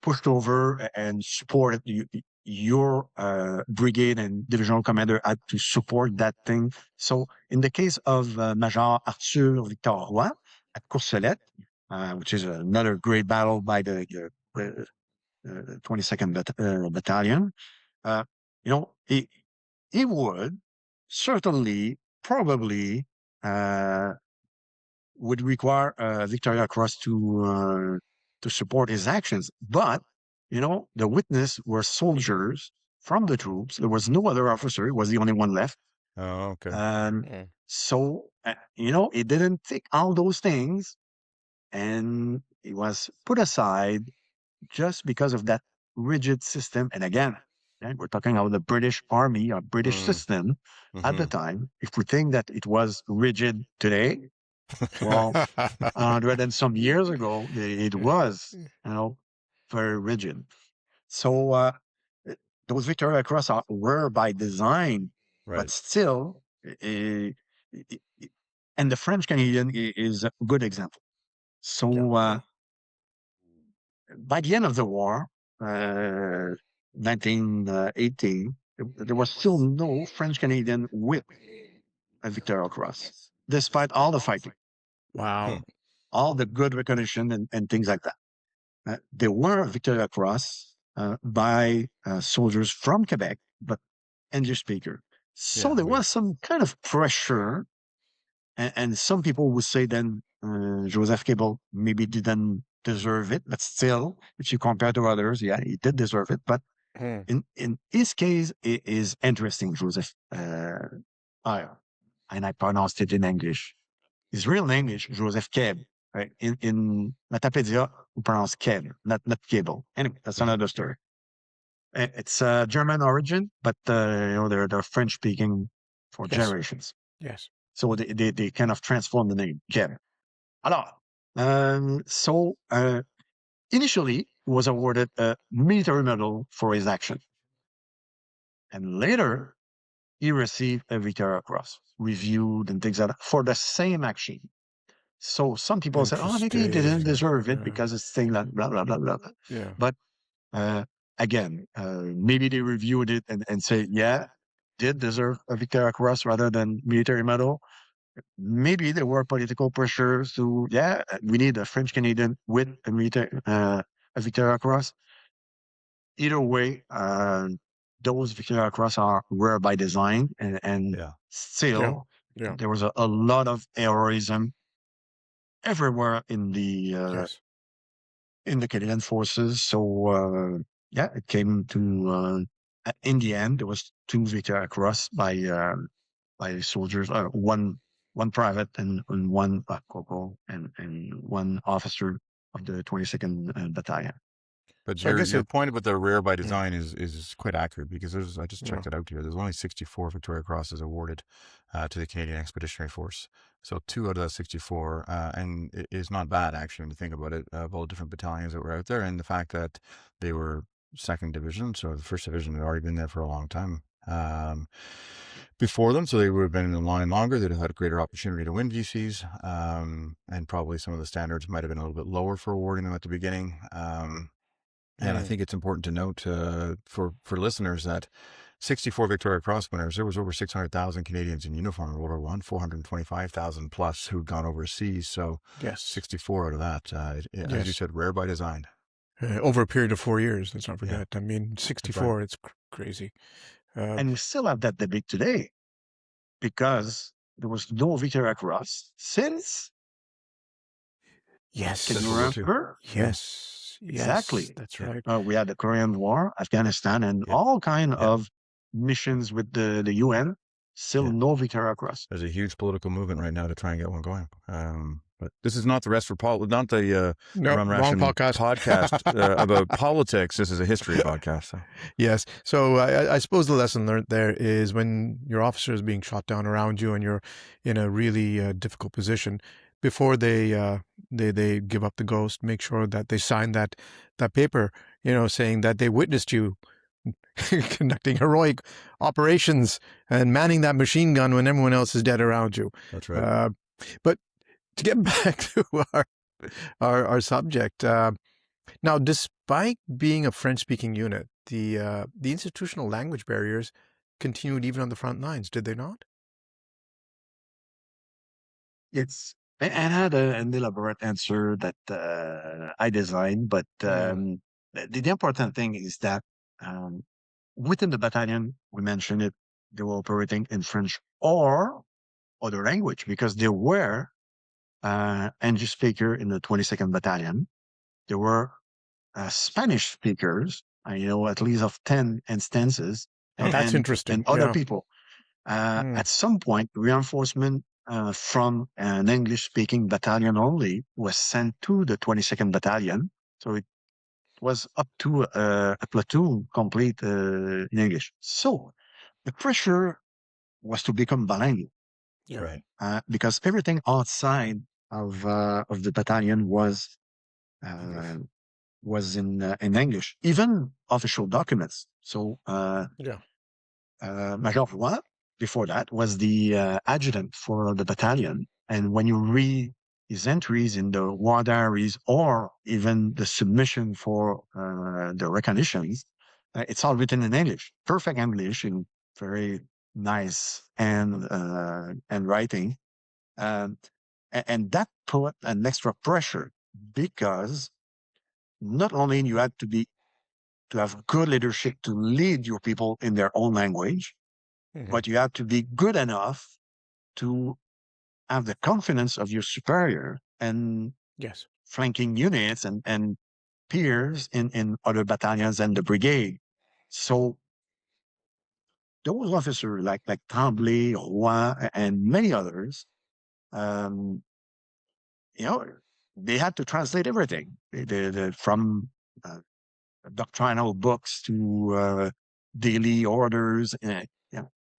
pushed over and supported. Your brigade and divisional commander had to support that thing. So in the case of Major Arthur Victor Roy at Courcelette, which is another great battle by the 22nd Battalion, he would certainly, probably, would require Victoria Cross to support his actions. But the witness were soldiers from the troops. There was no other officer. He was the only one left. Oh, okay. So he didn't take all those things, and he was put aside just because of that rigid system. And again, we're talking about the British Army or British system at the time. If we think that it was rigid today, well, 100 and some years ago, it was, very rigid. So those Victoria Cross were by design, but Right. still, and the French Canadian is a good example. So by the end of the war, 1918, there was still no French Canadian with a Victoria Cross, despite all the fighting. Wow. All the good recognition and things like that. There were Victoria Cross by soldiers from Quebec, but English speaker. So there was some kind of pressure, and some people would say then Joseph Cable maybe didn't deserve it, but still, if you compare to others, yeah, he did deserve it. But in his case, it is interesting, Joseph. And I pronounced it in English. His real name is Joseph Keb. Right? In Metapedia, we pronounce Keb, not Cable. Anyway, that's another story. It's German origin, but they're French speaking for Yes. generations. Yes. So they kind of transform the name Keb. Alors, So initially, he was awarded a military medal for his action. And later, he received a Victoria Cross, reviewed and things like that for the same action. So some people said, oh, maybe he didn't deserve it because it's thing like blah, blah, blah, blah. Yeah. But again, maybe they reviewed it and say, yeah, did deserve a Victoria Cross rather than military medal. Maybe there were political pressures to, we need a French Canadian with a Victoria Cross. Either way, those Victoria Cross are rare by design, and still there was a lot of heroism everywhere in the Canadian forces. So it came to in the end there was 2 Victoria Cross by soldiers, one private and one corporal and one officer of the 22nd Battalion. But your point about the rare by design is quite accurate, because I just checked it out here. There's only 64 Victoria Crosses awarded to the Canadian Expeditionary Force. So 2 out of that 64, and it is not bad actually when you think about it, of all the different battalions that were out there, and the fact that they were 2nd Division, so the 1st Division had already been there for a long time before them, so they would have been in the line longer. They'd have had a greater opportunity to win VCs, and probably some of the standards might have been a little bit lower for awarding them at the beginning. And I think it's important to note for listeners that 64 Victoria Cross winners, there was over 600,000 Canadians in uniform in World War I, 425,000 plus who'd gone overseas. So 64 out of that, as you said, rare by design. Over a period of 4 years, let's not forget. I mean, 64, it's crazy. And we still have that debate today, because there was no Victoria Cross since. Yes. Can you remember? Yes. Exactly. That's right. We had the Korean War, Afghanistan, and all kind of missions with the UN. Still no Victoria Cross. There's a huge political movement right now to try and get one going. But this is not the rest for not the Rum Ration podcast about politics. This is a history podcast. So. Yes. So I suppose the lesson learned there is, when your officer is being shot down around you and you're in a really difficult position, before they give up the ghost, make sure that they sign that paper, saying that they witnessed you conducting heroic operations and manning that machine gun when everyone else is dead around you. That's right. But to get back to our subject, now, despite being a French-speaking unit, the institutional language barriers continued even on the front lines, did they not? I had an elaborate answer that I designed, but the important thing is that within the battalion, we mentioned it, they were operating in French or other language, because there were English speakers in the 22nd Battalion. There were Spanish speakers, at least of 10 instances. That's interesting. And other people. At some point, reinforcement from an English-speaking battalion only was sent to the 22nd Battalion. So it was up to a platoon complete in English. So the pressure was to become bilingual. Yeah. Right. Because everything outside of the battalion was in English, even official documents. So Major Roy, before that, was the adjutant for the battalion. And when you read his entries in the war diaries, or even the submission for the recognitions, it's all written in English, perfect English, in very nice and writing. And that put an extra pressure, because not only you had to have good leadership to lead your people in their own language, but you have to be good enough to have the confidence of your superior and flanking units and peers in other battalions and the brigade. So those officers like Tremblay, Roy, and many others, they had to translate everything, from doctrinal books to daily orders.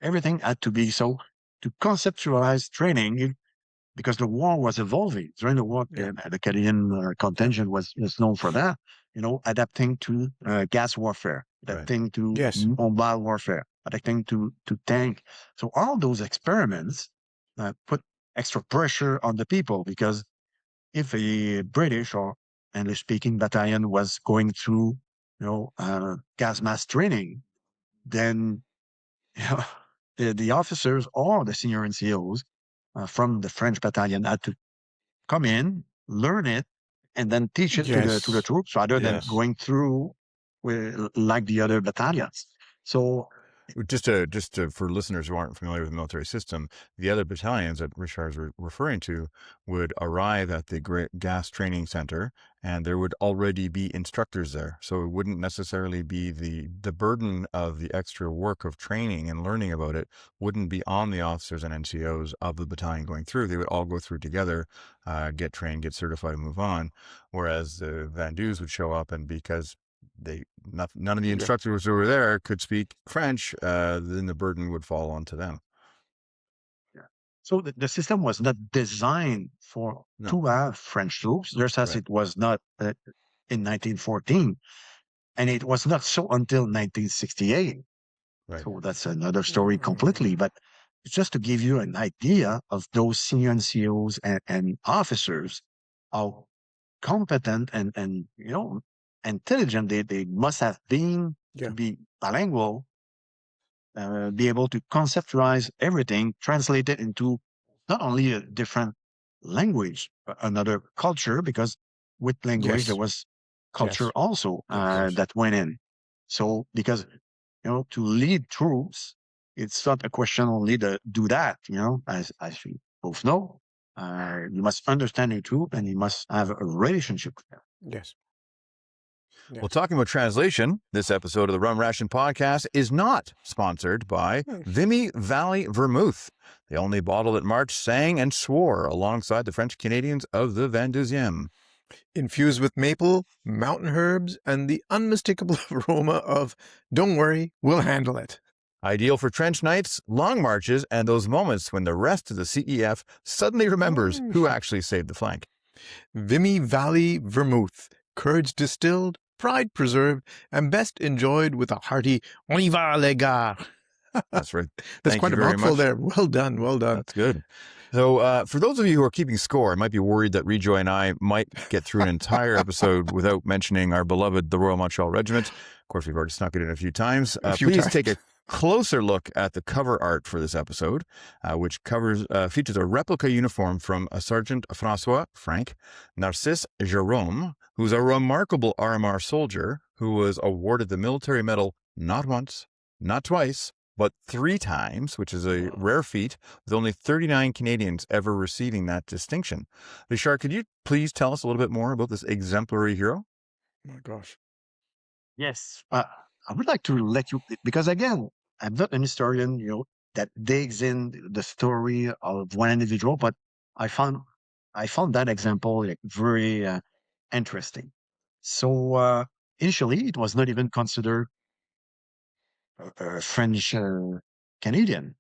Everything had to be so. To conceptualize training, because the war was evolving. During the war, the Canadian contingent was known for that, adapting to gas warfare, adapting to mobile warfare, adapting to tank. So all those experiments put extra pressure on the people, because if a British or English-speaking battalion was going through, gas mask training, then the officers or the senior NCOs from the French battalion had to come in, learn it, and then teach it to the troops, rather than going through like the other battalions. So just to for listeners who aren't familiar with the military system, the other battalions that Richard's referring to would arrive at the gas training center, and there would already be instructors there. So it wouldn't necessarily be the burden of the extra work of training and learning about it wouldn't be on the officers and NCOs of the battalion going through. They would all go through together, get trained, get certified, and move on. Whereas the Vandoos would show up, and because none of the instructors who were there could speak French, then the burden would fall onto them. So the system was not designed to have French troops, just as it was not in 1914, and it was not so until 1968. So that's another story completely. But it's just to give you an idea of those senior NCOs and officers, how competent and intelligent they must have been to be bilingual, be able to conceptualize everything, translate it into not only a different language, but another culture, because with language there was culture also that went in. So because to lead troops, it's not a question only to do that. As you both know, you must understand your troop, and you must have a relationship with them. Yes. Well, talking about translation, this episode of the Rum Ration Podcast is not sponsored by Vimy Valley Vermouth, the only bottle that marched, sang, and swore alongside the French Canadians of the Vandoosium. Infused with maple, mountain herbs, and the unmistakable aroma of "don't worry, we'll handle it." Ideal for trench nights, long marches, and those moments when the rest of the CEF suddenly remembers who actually saved the flank. Vimy Valley Vermouth, courage distilled, pride preserved, and best enjoyed with a hearty "On y va, les gars." That's right. That's quite a mouthful there. Well done, well done. That's good. So for those of you who are keeping score, I might be worried that Rejoy and I might get through an entire episode without mentioning our beloved the Royal Montreal Regiment. Of course, we've already snuck it in a few times. Please take a closer look at the cover art for this episode, which features a replica uniform from a Sergeant Frank Narcisse Jérôme, who's a remarkable RMR soldier who was awarded the military medal not once, not twice, but 3 times, which is a rare feat, with only 39 Canadians ever receiving that distinction. Richard, could you please tell us a little bit more about this exemplary hero? Oh my gosh. Yes. I would like to let you, because again, I'm not an historian, that digs in the story of one individual, but I found that example very interesting. So initially, it was not even considered a French Canadian,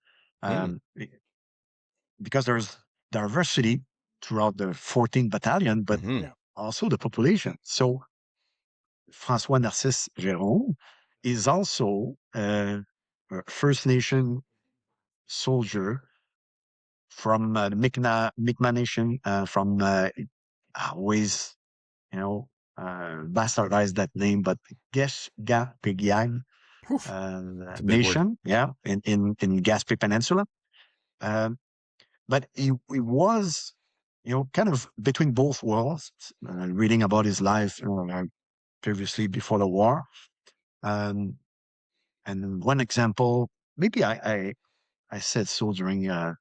because there's diversity throughout the 14th battalion, but also the population. So François Narcisse Garon is also a First Nation soldier from the Mi'kmaq Nation, from always, bastardized that name, but Gaspé Nation, in Gaspé Peninsula. But he was, kind of between both worlds, reading about his life previously before the war. And one example, maybe I said so during the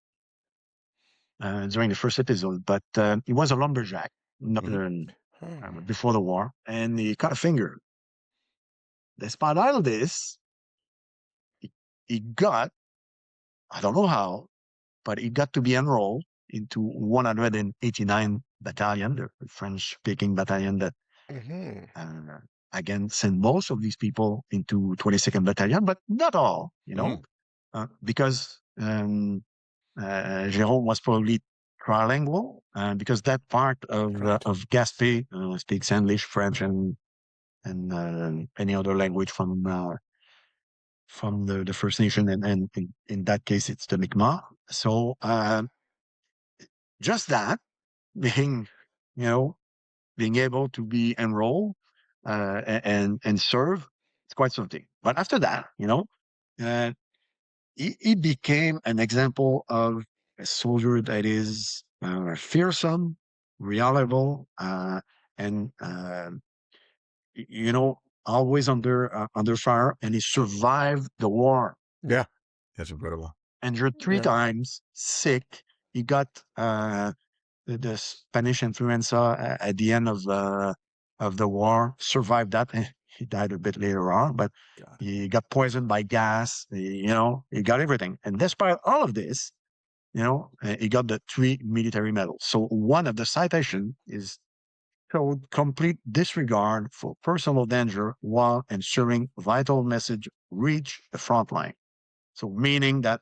first episode, but he was a lumberjack before the war, and he cut a finger. Despite all this, he got, I don't know how, but he got to be enrolled into 189 Battalion, the French-speaking battalion that again sent most of these people into 22nd Battalion, but not all, because Jérôme was probably trilingual, because that part of Gaspé speaks English, French, and any other language from the First Nation, and in that case, it's the Mi'kmaq. So just that being, being able to be enrolled and serve, it's quite something. But after that, uh, he became an example of a soldier that is fearsome, reliable, and always under fire, and he survived the war. Yeah. That's incredible. Injured three times, sick. He got the Spanish influenza at the end of the war. Survived that. He died a bit later on, but he got poisoned by gas. He got everything. And despite all of this, he got the 3 military medals. So one of the citations is showed complete disregard for personal danger while ensuring vital message reach the front line. So meaning that,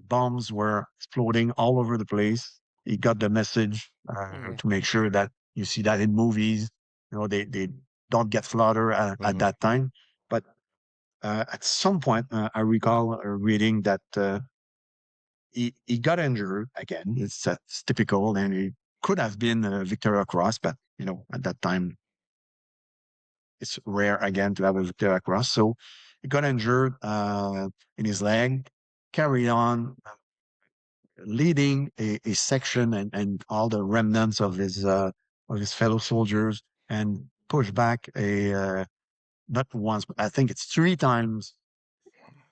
bombs were exploding all over the place. He got the message to make sure that you see that in movies, they don't get slaughtered at that time. But at some point, I recall reading that he got injured again. It's typical, and he could have been a Victoria Cross, but at that time, it's rare again to have a Victoria Cross. So he got injured in his leg, carried on, leading a section and all the remnants of his fellow soldiers, and pushed back not once, but I think it's 3 times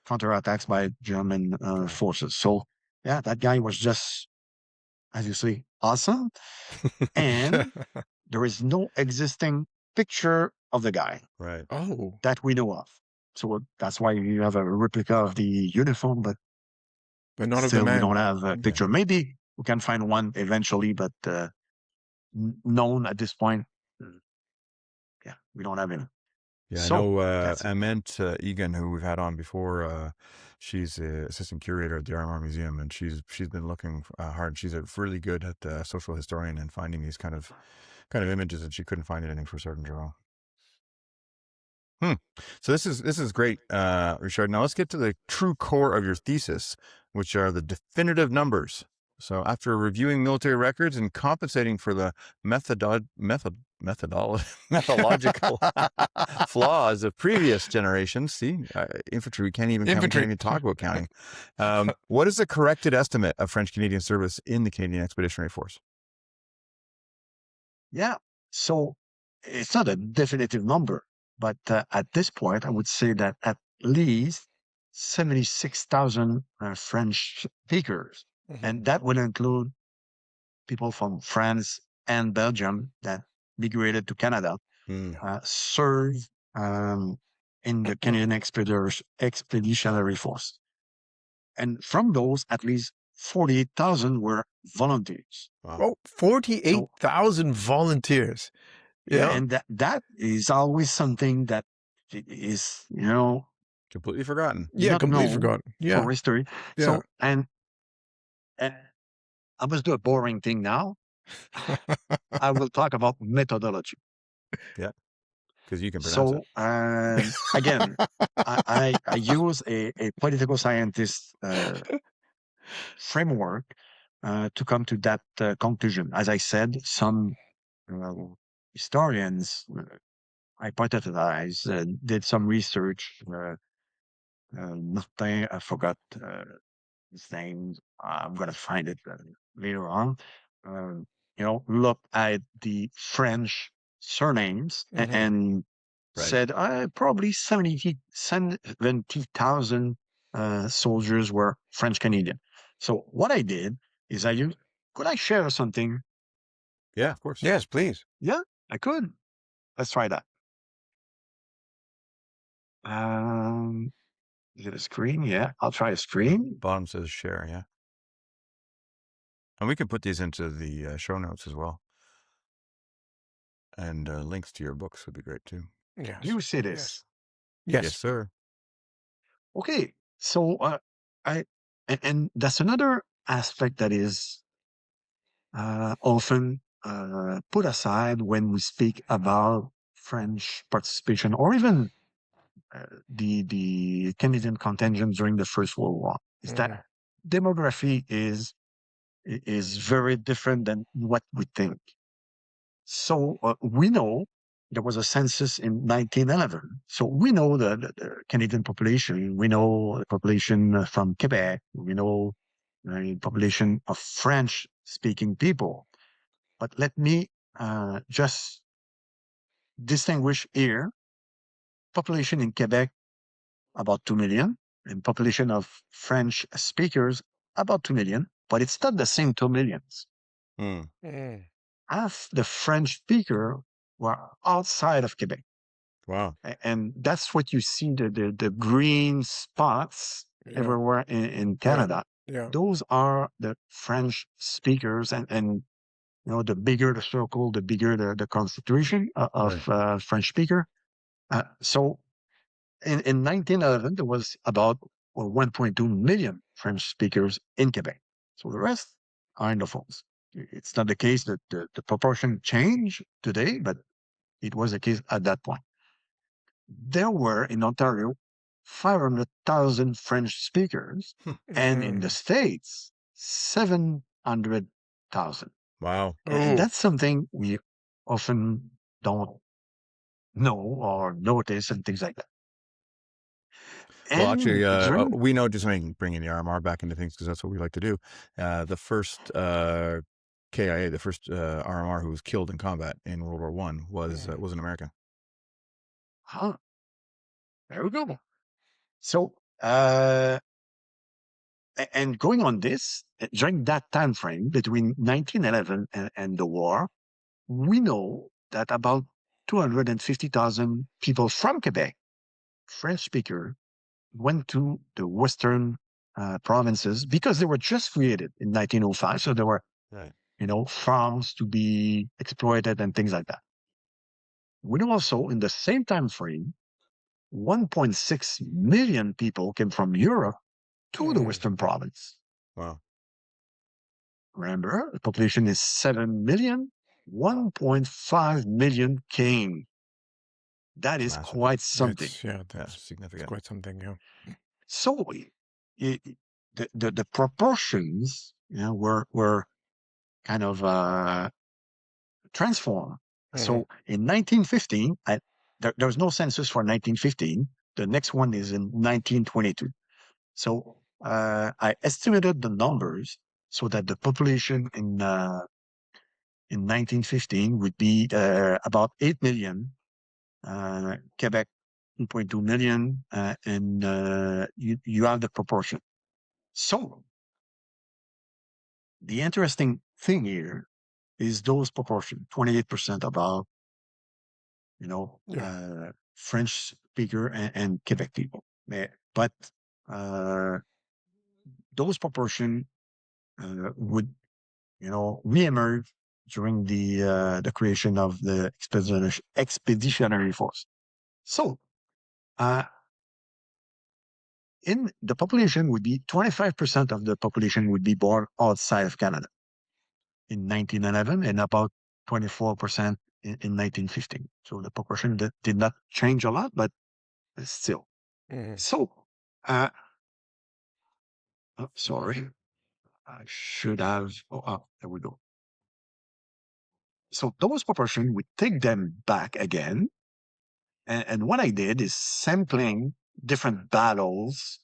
counterattacks by German forces. So yeah, that guy was just, as you say, awesome. And there is no existing picture of the guy, Right. Oh. that we know of. So that's why you have a replica of the uniform, but not of still the we man. don't have a picture. Maybe we can find one eventually, but known at this point, yeah, we don't have him. Yeah, So, I know that's it. Ament Egan, who we've had on before. She's the assistant curator at the Armor Museum, and she's been looking hard. She's really good at social historian and finding these kind of images, and she couldn't find anything for certain draw. So this is great, Richard. Now let's get to the true core of your thesis, which are the definitive numbers. So after reviewing military records and compensating for the methodological flaws of previous generations, see, infantry, we can't even talk about counting. What is the corrected estimate of French Canadian service in the Canadian Expeditionary Force? Yeah. So it's not a definitive number, but at this point, I would say that at least 76,000 French speakers, and that would include people from France and Belgium that migrated to Canada, serve in the Canadian Expeditionary Force. And from those, at least 48,000 were volunteers. Wow. Oh, 48,000 volunteers. Yeah, and that is always something that is, Completely forgotten. Yeah, not completely known forgotten. Yeah. for history. Yeah. So, and I must do a boring thing now. I will talk about methodology. Yeah, because you can pronounce So, again, I use a political scientist framework to come to that conclusion. As I said, some historians hypothesized, did some research. Nothing, I forgot his name. I'm going to find it later on. Look at the French surnames and Right. said probably 70,000 soldiers were French Canadian. So what I did is could I share something? Yeah, of course. Yes, please. Yeah, I could. Let's try that. Is it a screen? Yeah, I'll try a screen. Bottom says share, yeah. And we can put these into the show notes as well. And links to your books would be great too. Yes. Do you see this? Yes. Yes, sir. Okay, so and that's another aspect that is often put aside when we speak about French participation or even the Canadian contingent during the First World War. Is that demography is very different than what we think. So we know there was a census in 1911. So we know the Canadian population. We know the population from Quebec. We know the population of French-speaking people. But let me just distinguish here. Population in Quebec, about 2 million, and population of French speakers, about 2 million. But it's not the same 2 millions. Half the French speaker were outside of Quebec. Wow. And that's what you see, the green spots everywhere in Canada. Those are the French speakers, and the bigger the circle, the bigger the concentration of French speaker. So in 1911, there was about 1.2 million French speakers in Quebec. So the rest are Anglophones. It's not the case that the proportion changed today, but it was the case at that point. There were in Ontario 500,000 French speakers, and in the States, 700,000. Wow. And that's something we often don't know or notice and things like that. Well, actually, we know, just bringing the RMR back into things because that's what we like to do. The first KIA, the first RMR who was killed in combat in World War I was an American. Huh. There we go. So, and going on this, during that time frame between 1911 and the war, we know that about 250,000 people from Quebec, French speaker, went to the Western provinces because they were just created in 1905. So there were, farms to be exploited and things like that. We know also in the same time frame, 1.6 million people came from Europe to the Western province. Wow. Remember, the population is 7 million, 1.5 million came. That is massive. quite something. That's significant. Quite something, yeah. So the proportions were kind of transformed. So in 1915, there's no census for 1915. The next one is in 1922. So I estimated the numbers so that the population in 1915 would be about 8 million. Quebec, 2.2 million, and you have the proportion. So the interesting thing here is those proportions, 28% about, French speaker and Quebec people. But those proportions would, reemerge during the creation of the expeditionary force. So, in the population would be 25% of the population would be born outside of Canada in 1911 and about 24% in 1915. So the proportion that did not change a lot, but still. So, sorry, I should have, there we go. So those proportions, we take them back again. And what I did is sampling different battles,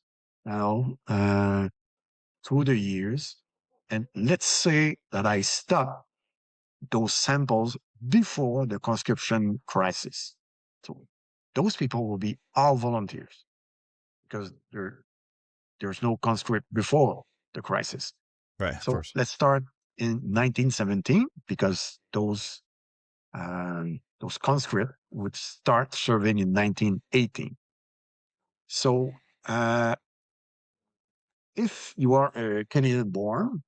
through the years. And let's say that I stop those samples before the conscription crisis. So those people will be all volunteers because there's no conscript before the crisis. Right, of So course. let's start in 1917 because those conscript would start serving in 1918. So if you are a Canadian born,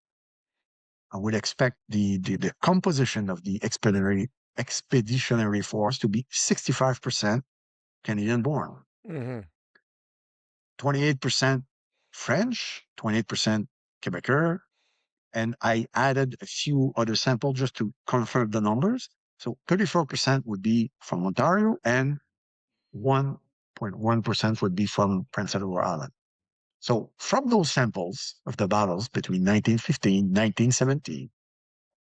I would expect the composition of the expeditionary force to be 65% Canadian born, 28% French, 28% Quebecer, And I added a few other samples just to confirm the numbers. So 34% would be from Ontario and 1.1% would be from Prince Edward Island. So from those samples of the battles between 1915, 1917,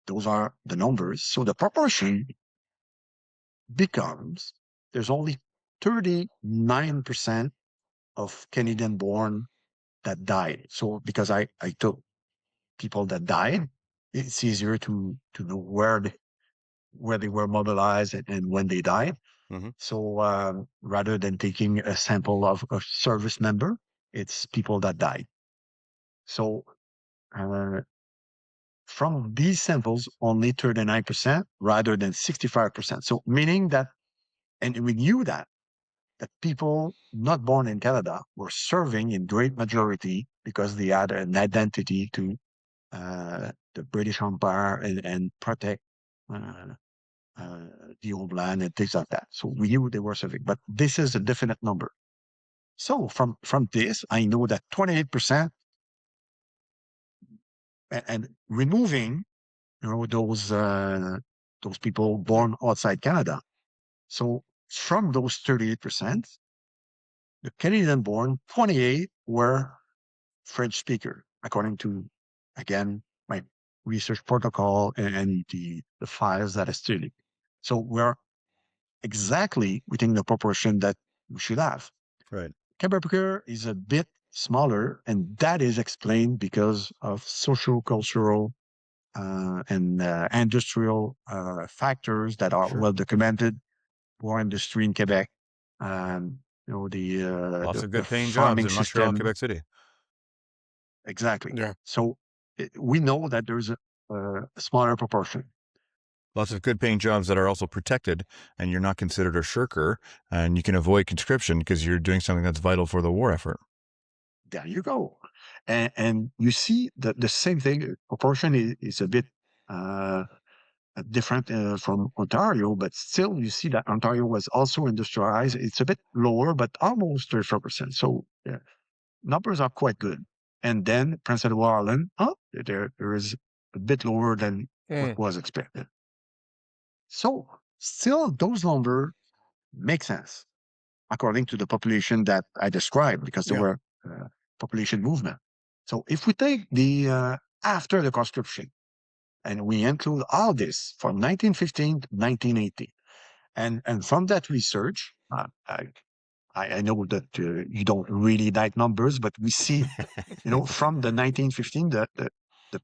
those are the numbers. So the proportion becomes there's only 39% of Canadian born that died. So because I took people that died, it's easier to know where they were mobilized and when they died. Mm-hmm. So rather than taking a sample of a service member, it's people that died. So uh, from these samples, only 39% rather than 65%. So meaning that, and we knew that people not born in Canada were serving in great majority because they had an identity to the British Empire and protect uh, the old land and things like that. So we knew they were serving, but this is a definite number. So from this, I know that 28% and removing those people born outside Canada. So from those 38%, the Canadian born 28 were French speaker, according to, again, my research protocol and the files that I studied. So we're exactly within the proportion that we should have. Right. Quebec is a bit smaller, and that is explained because of social, cultural, and industrial factors that are well documented. War industry in Quebec, Lots of good the paying jobs farming in Montreal and system. Quebec City. Exactly. Yeah. So we know that there's a smaller proportion. Lots of good paying jobs that are also protected, and you're not considered a shirker, and you can avoid conscription because you're doing something that's vital for the war effort. There you go. And you see the same thing. Proportion is a bit different from Ontario, but still you see that Ontario was also industrialized. It's a bit lower, but almost 34%. So yeah, numbers are quite good. And then Prince Edward Island, there is a bit lower than what was expected. So still those numbers make sense according to the population that I described because there were population movement. So if we take the after the conscription and we include all this from 1915 to 1918, and from that research, I know that you don't really like numbers, but we see, from the 1915, the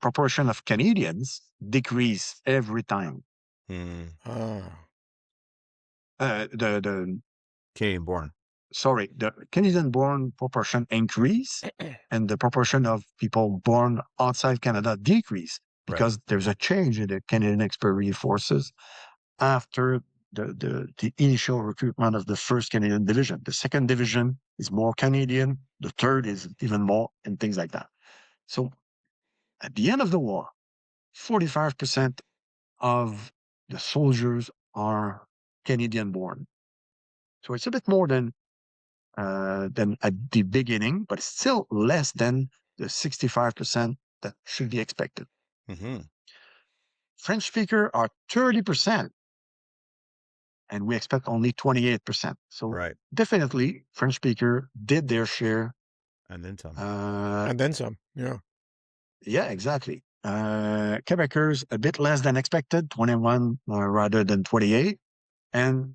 proportion of Canadians decrease every time. The Canadian born. Sorry, the Canadian born proportion increase and the proportion of people born outside Canada decrease because there's a change in the Canadian Expeditionary Forces after the initial recruitment of the 1st Canadian Division. The 2nd Division is more Canadian, the 3rd is even more, and things like that. So at the end of the war, 45% of the soldiers are Canadian born. So it's a bit more than at the beginning, but still less than the 65% that should be expected. Mm-hmm. French speaker are 30%, and we expect only 28%. So definitely French speaker did their share. And then some. And then some, yeah. Yeah, exactly. Quebecers a bit less than expected, 21 rather than 28. And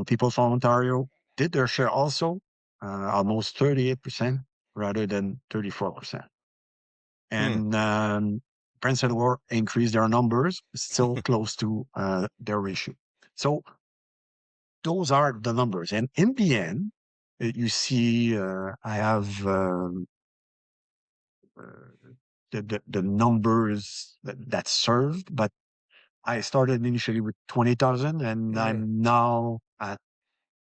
people from Ontario did their share also, almost 38% rather than 34%. And Prince Edward increased their numbers, still close to their ratio. So those are the numbers. And in the end, you see, I have the numbers that served, but I started initially with 20,000 and I'm now at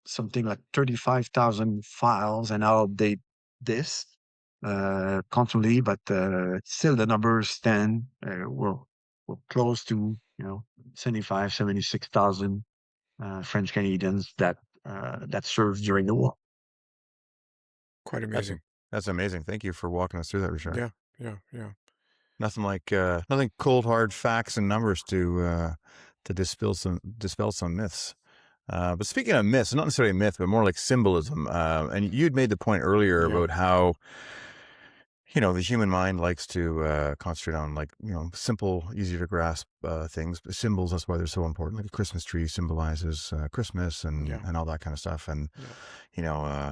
something like 35,000 files, and I'll update this constantly, but still the numbers stand. We're close to 75, 76,000 French Canadians that served during the war. Quite amazing. That's amazing. Thank you for walking us through that, Richard. Yeah. Nothing cold hard facts and numbers to dispel some myths. But speaking of myths, not necessarily a myth, but more like symbolism. And you'd made the point earlier about how, the human mind likes to concentrate on simple, easy to grasp things, but symbols. That's why they're so important. Like a Christmas tree symbolizes Christmas and all that kind of stuff. And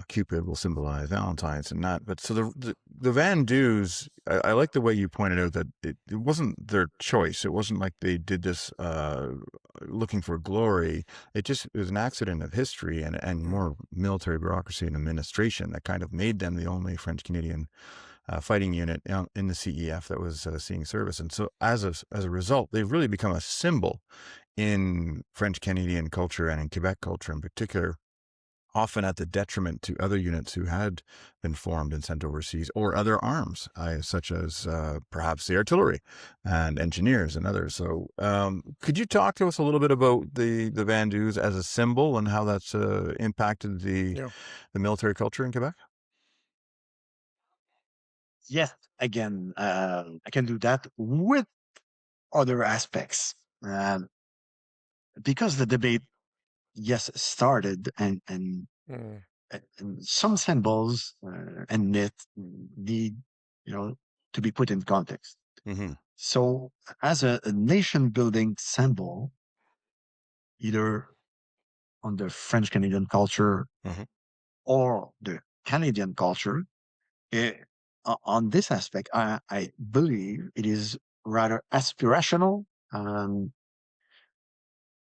Cupid will symbolize Valentine's and that. But so the Vandoos, I like the way you pointed out that it wasn't their choice. It wasn't like they did this looking for glory. It was an accident of history and more military bureaucracy and administration that kind of made them the only French Canadian fighting unit in the CEF that was seeing service. And so as a result, they've really become a symbol in French Canadian culture and in Quebec culture in particular, often at the detriment to other units who had been formed and sent overseas, or other arms, such as perhaps the artillery and engineers and others. So could you talk to us a little bit about the Vandoos as a symbol and how that's impacted the military culture in Quebec? Yes, again, I can do that with other aspects. Because the debate, yes, started and some symbols and myths need, to be put in context. Mm-hmm. So, as a nation building symbol, either on the French Canadian culture or the Canadian culture, on this aspect, I believe it is rather aspirational,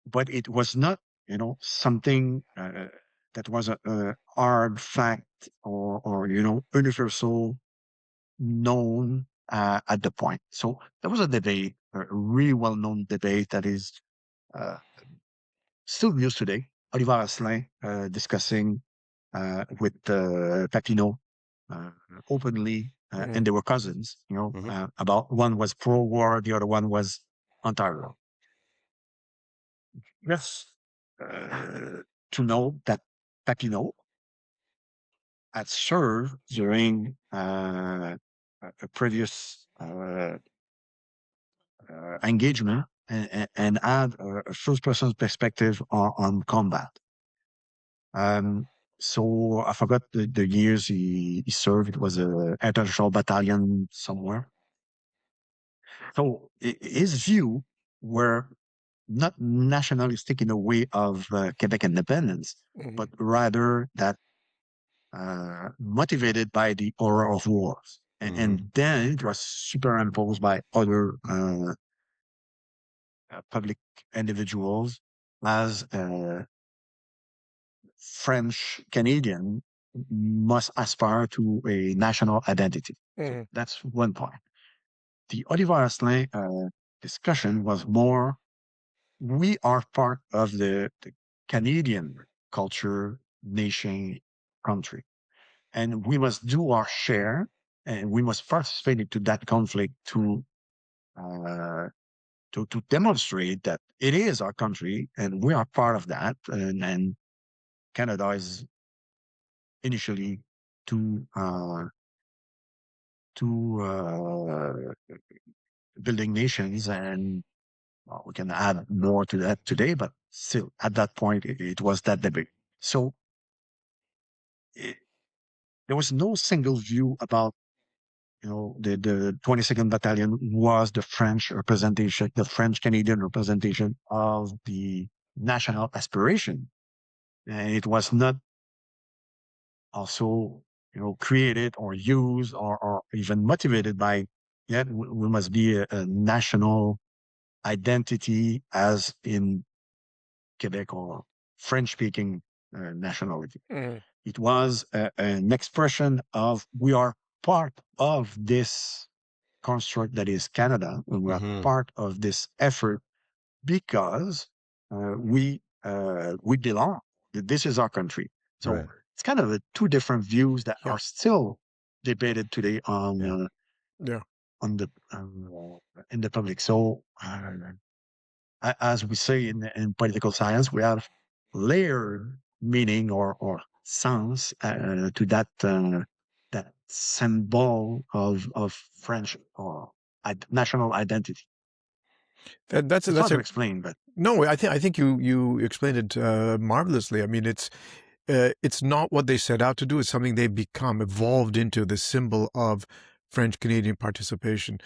but it was not, something that was a hard fact or universal known at the point. So there was a debate, a really well-known debate that is still news today. Oliver Asselin discussing with Papineau openly, and they were cousins, about one was pro-war, the other one was anti-war. Yes, to know that Papineau had served during a previous engagement and had a first-person perspective on combat. So I forgot the years he served. It was a international battalion somewhere. So his view were not nationalistic in a way of Quebec independence, but rather that motivated by the horror of wars. And then it was superimposed by other public individuals as French Canadian must aspire to a national identity. So that's one point. The Oliver Asselin discussion was more, we are part of the Canadian culture, nation, country, and we must do our share, and we must participate into that conflict to demonstrate that it is our country and we are part of that, and Canada is initially to building nations, and we can add more to that today, but still at that point it was that debate. So there was no single view about the 22nd Battalion was the French representation, the French Canadian representation of the national aspiration, and it was not also created or used or even motivated by we must be a national identity as in Quebec or French speaking nationality. It was an expression of we are part of this construct that is Canada, and we are part of this effort because we belong. This is our country. So it's kind of two different views that are still debated today on in the public. So as we say in political science, we have layered meaning or sense to that symbol of French or national identity. That's It's hard a to explain, but no. I think you explained it marvelously. I mean, it's not what they set out to do. It's something they've become, evolved into the symbol of French Canadian participation.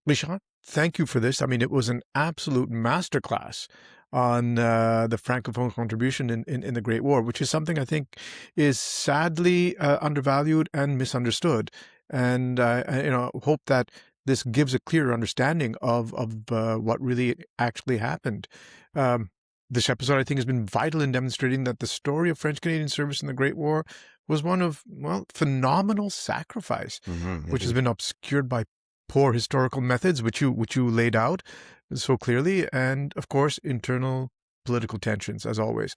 Richard, thank you for this. I mean, it was an absolute masterclass on the francophone contribution in the Great War, which is something I think is sadly undervalued and misunderstood. And I hope that this gives a clearer understanding of what really actually happened. This episode, I think, has been vital in demonstrating that the story of French Canadian service in the Great War was one of, well, phenomenal sacrifice, which has been obscured by poor historical methods, which you laid out so clearly, and of course, internal political tensions, as always.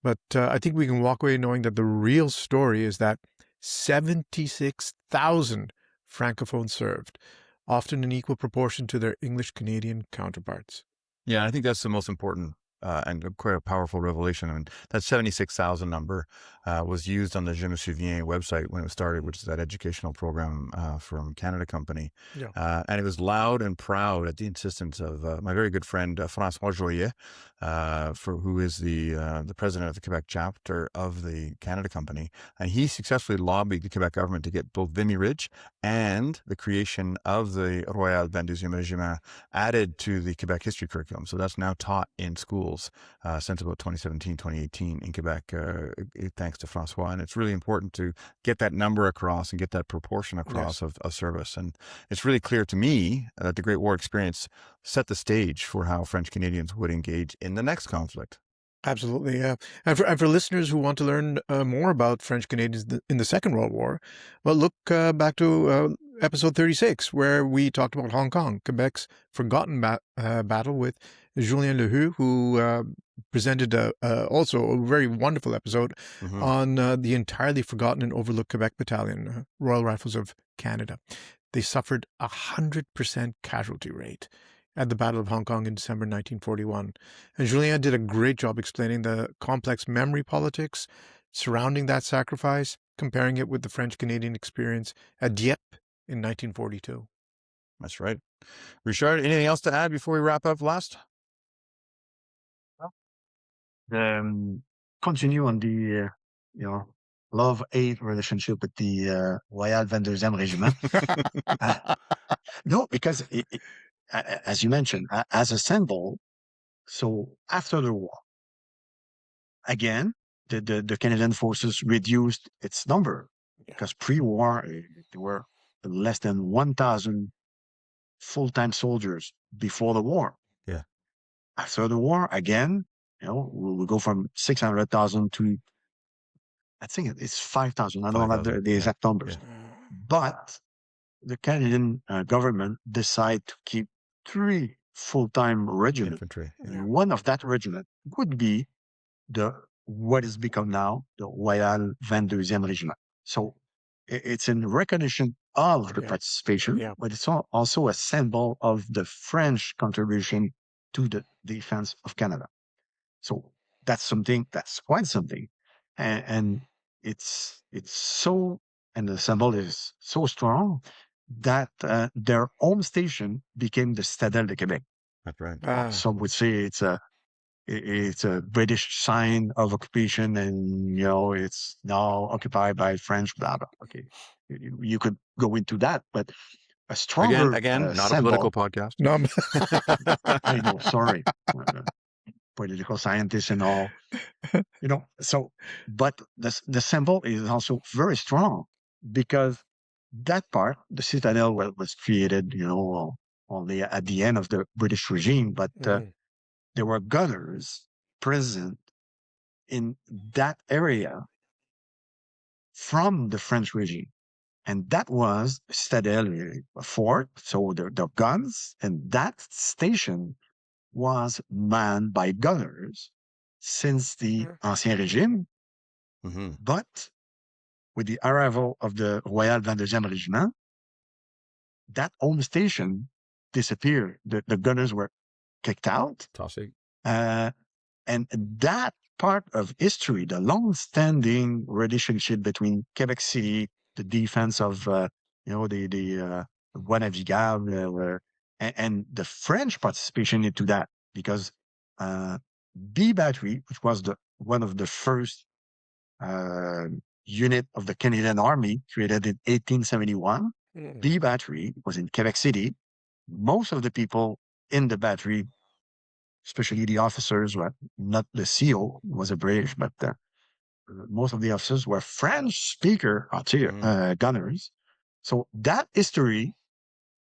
But I think we can walk away knowing that the real story is that 76,000 Francophones served, often in equal proportion to their English Canadian counterparts. Yeah, I think that's the most important and quite a powerful revelation. I mean, that 76,000 number was used on the Je me souviens website when it started, which is that educational program from Canada Company. Yeah. And it was loud and proud at the insistence of my very good friend, François Joyet, who is the president of the Quebec chapter of the Canada Company. And he successfully lobbied the Quebec government to get both Vimy Ridge and the creation of the Royal Vandoosian Regiment added to the Quebec history curriculum. So that's now taught in schools since about 2017, 2018 in Quebec, thanks to Francois. And it's really important to get that number across and get that proportion across of service. And it's really clear to me that the Great War experience set the stage for how French Canadians would engage in the next conflict. Absolutely, yeah. And for listeners who want to learn more about French Canadians in the Second World War, well, look back to episode 36, where we talked about Hong Kong, Quebec's forgotten battle with Julien Lehoux, who presented also a very wonderful episode on the entirely forgotten and overlooked Quebec Battalion, Royal Rifles of Canada. They suffered 100% casualty rate at the Battle of Hong Kong in December 1941. And Julien did a great job explaining the complex memory politics surrounding that sacrifice, comparing it with the French-Canadian experience at Dieppe in 1942. That's right. Richard, anything else to add before we wrap up last? Continue on the, love-hate relationship with the Royal Vandoosian Regiment. No, because as you mentioned, as a symbol, so after the war, again, the Canadian forces reduced its number because pre-war, there were less than 1,000 full-time soldiers before the war. Yeah. After the war, again, we'll go from 600,000 to, I think it's 5,000. I don't have the exact numbers. Yeah. But the Canadian government decided to keep 3 full-time regiments. Infantry. Yeah. One of that regiment would be what has become now the Royal Vandoosian Regiment. So it's in recognition of the participation, but it's also a symbol of the French contribution to the defense of Canada. So that's quite something. And it's so, and the symbol is so strong that their home station became the Citadelle de Québec. That's right. Some would say it's a British sign of occupation, and it's now occupied by French. Blah blah. Okay, you could go into that, but a stronger again, not symbol, a political podcast. No, I know. Sorry, political scientists and all. So, but the symbol is also very strong because that part, the Citadel, was created, only at the end of the British regime, but there were gunners present in that area from the French regime. And that was Citadel, a fort, so the guns, and that station was manned by gunners since the Ancien Régime. But with the arrival of the Royal Vandoosian Regiment, that home station disappeared. The gunners were kicked out. And that part of history, the long-standing relationship between Quebec City, the defense of the Guadalajara, and the French participation into that, because B Battery, which was one of the first unit of the Canadian Army created in 1871, B Battery was in Quebec City. Most of the people in the battery, especially the officers, were not the CO, was a British, but most of the officers were French speaker gunners. So that history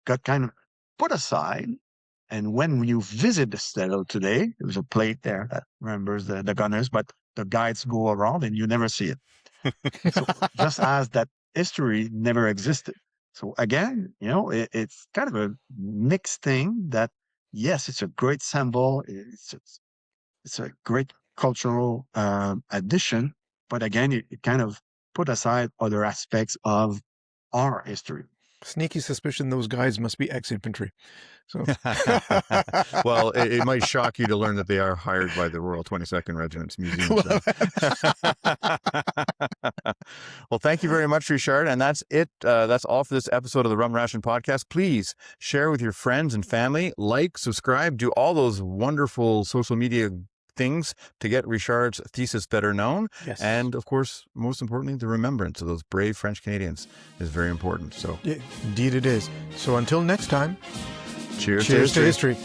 got kind of put aside. And when you visit the citadel today, there's a plate there that remembers the gunners, but the guides go around and you never see it. So just as that history never existed. So again, it's kind of a mixed thing that, yes, it's a great symbol. It's a great cultural addition. But again, it kind of put aside other aspects of our history. Sneaky suspicion those guys must be ex-infantry. So, well, it might shock you to learn that they are hired by the Royal 22nd Regiment's museum. Well, thank you very much, Richard. And that's it. That's all for this episode of the Rum Ration Podcast. Please share with your friends and family, like, subscribe, do all those wonderful social media things to get Richard's thesis better known. Yes. And of course, most importantly, the remembrance of those brave French Canadians is very important. So yeah, indeed it is. So until next time, cheers to history.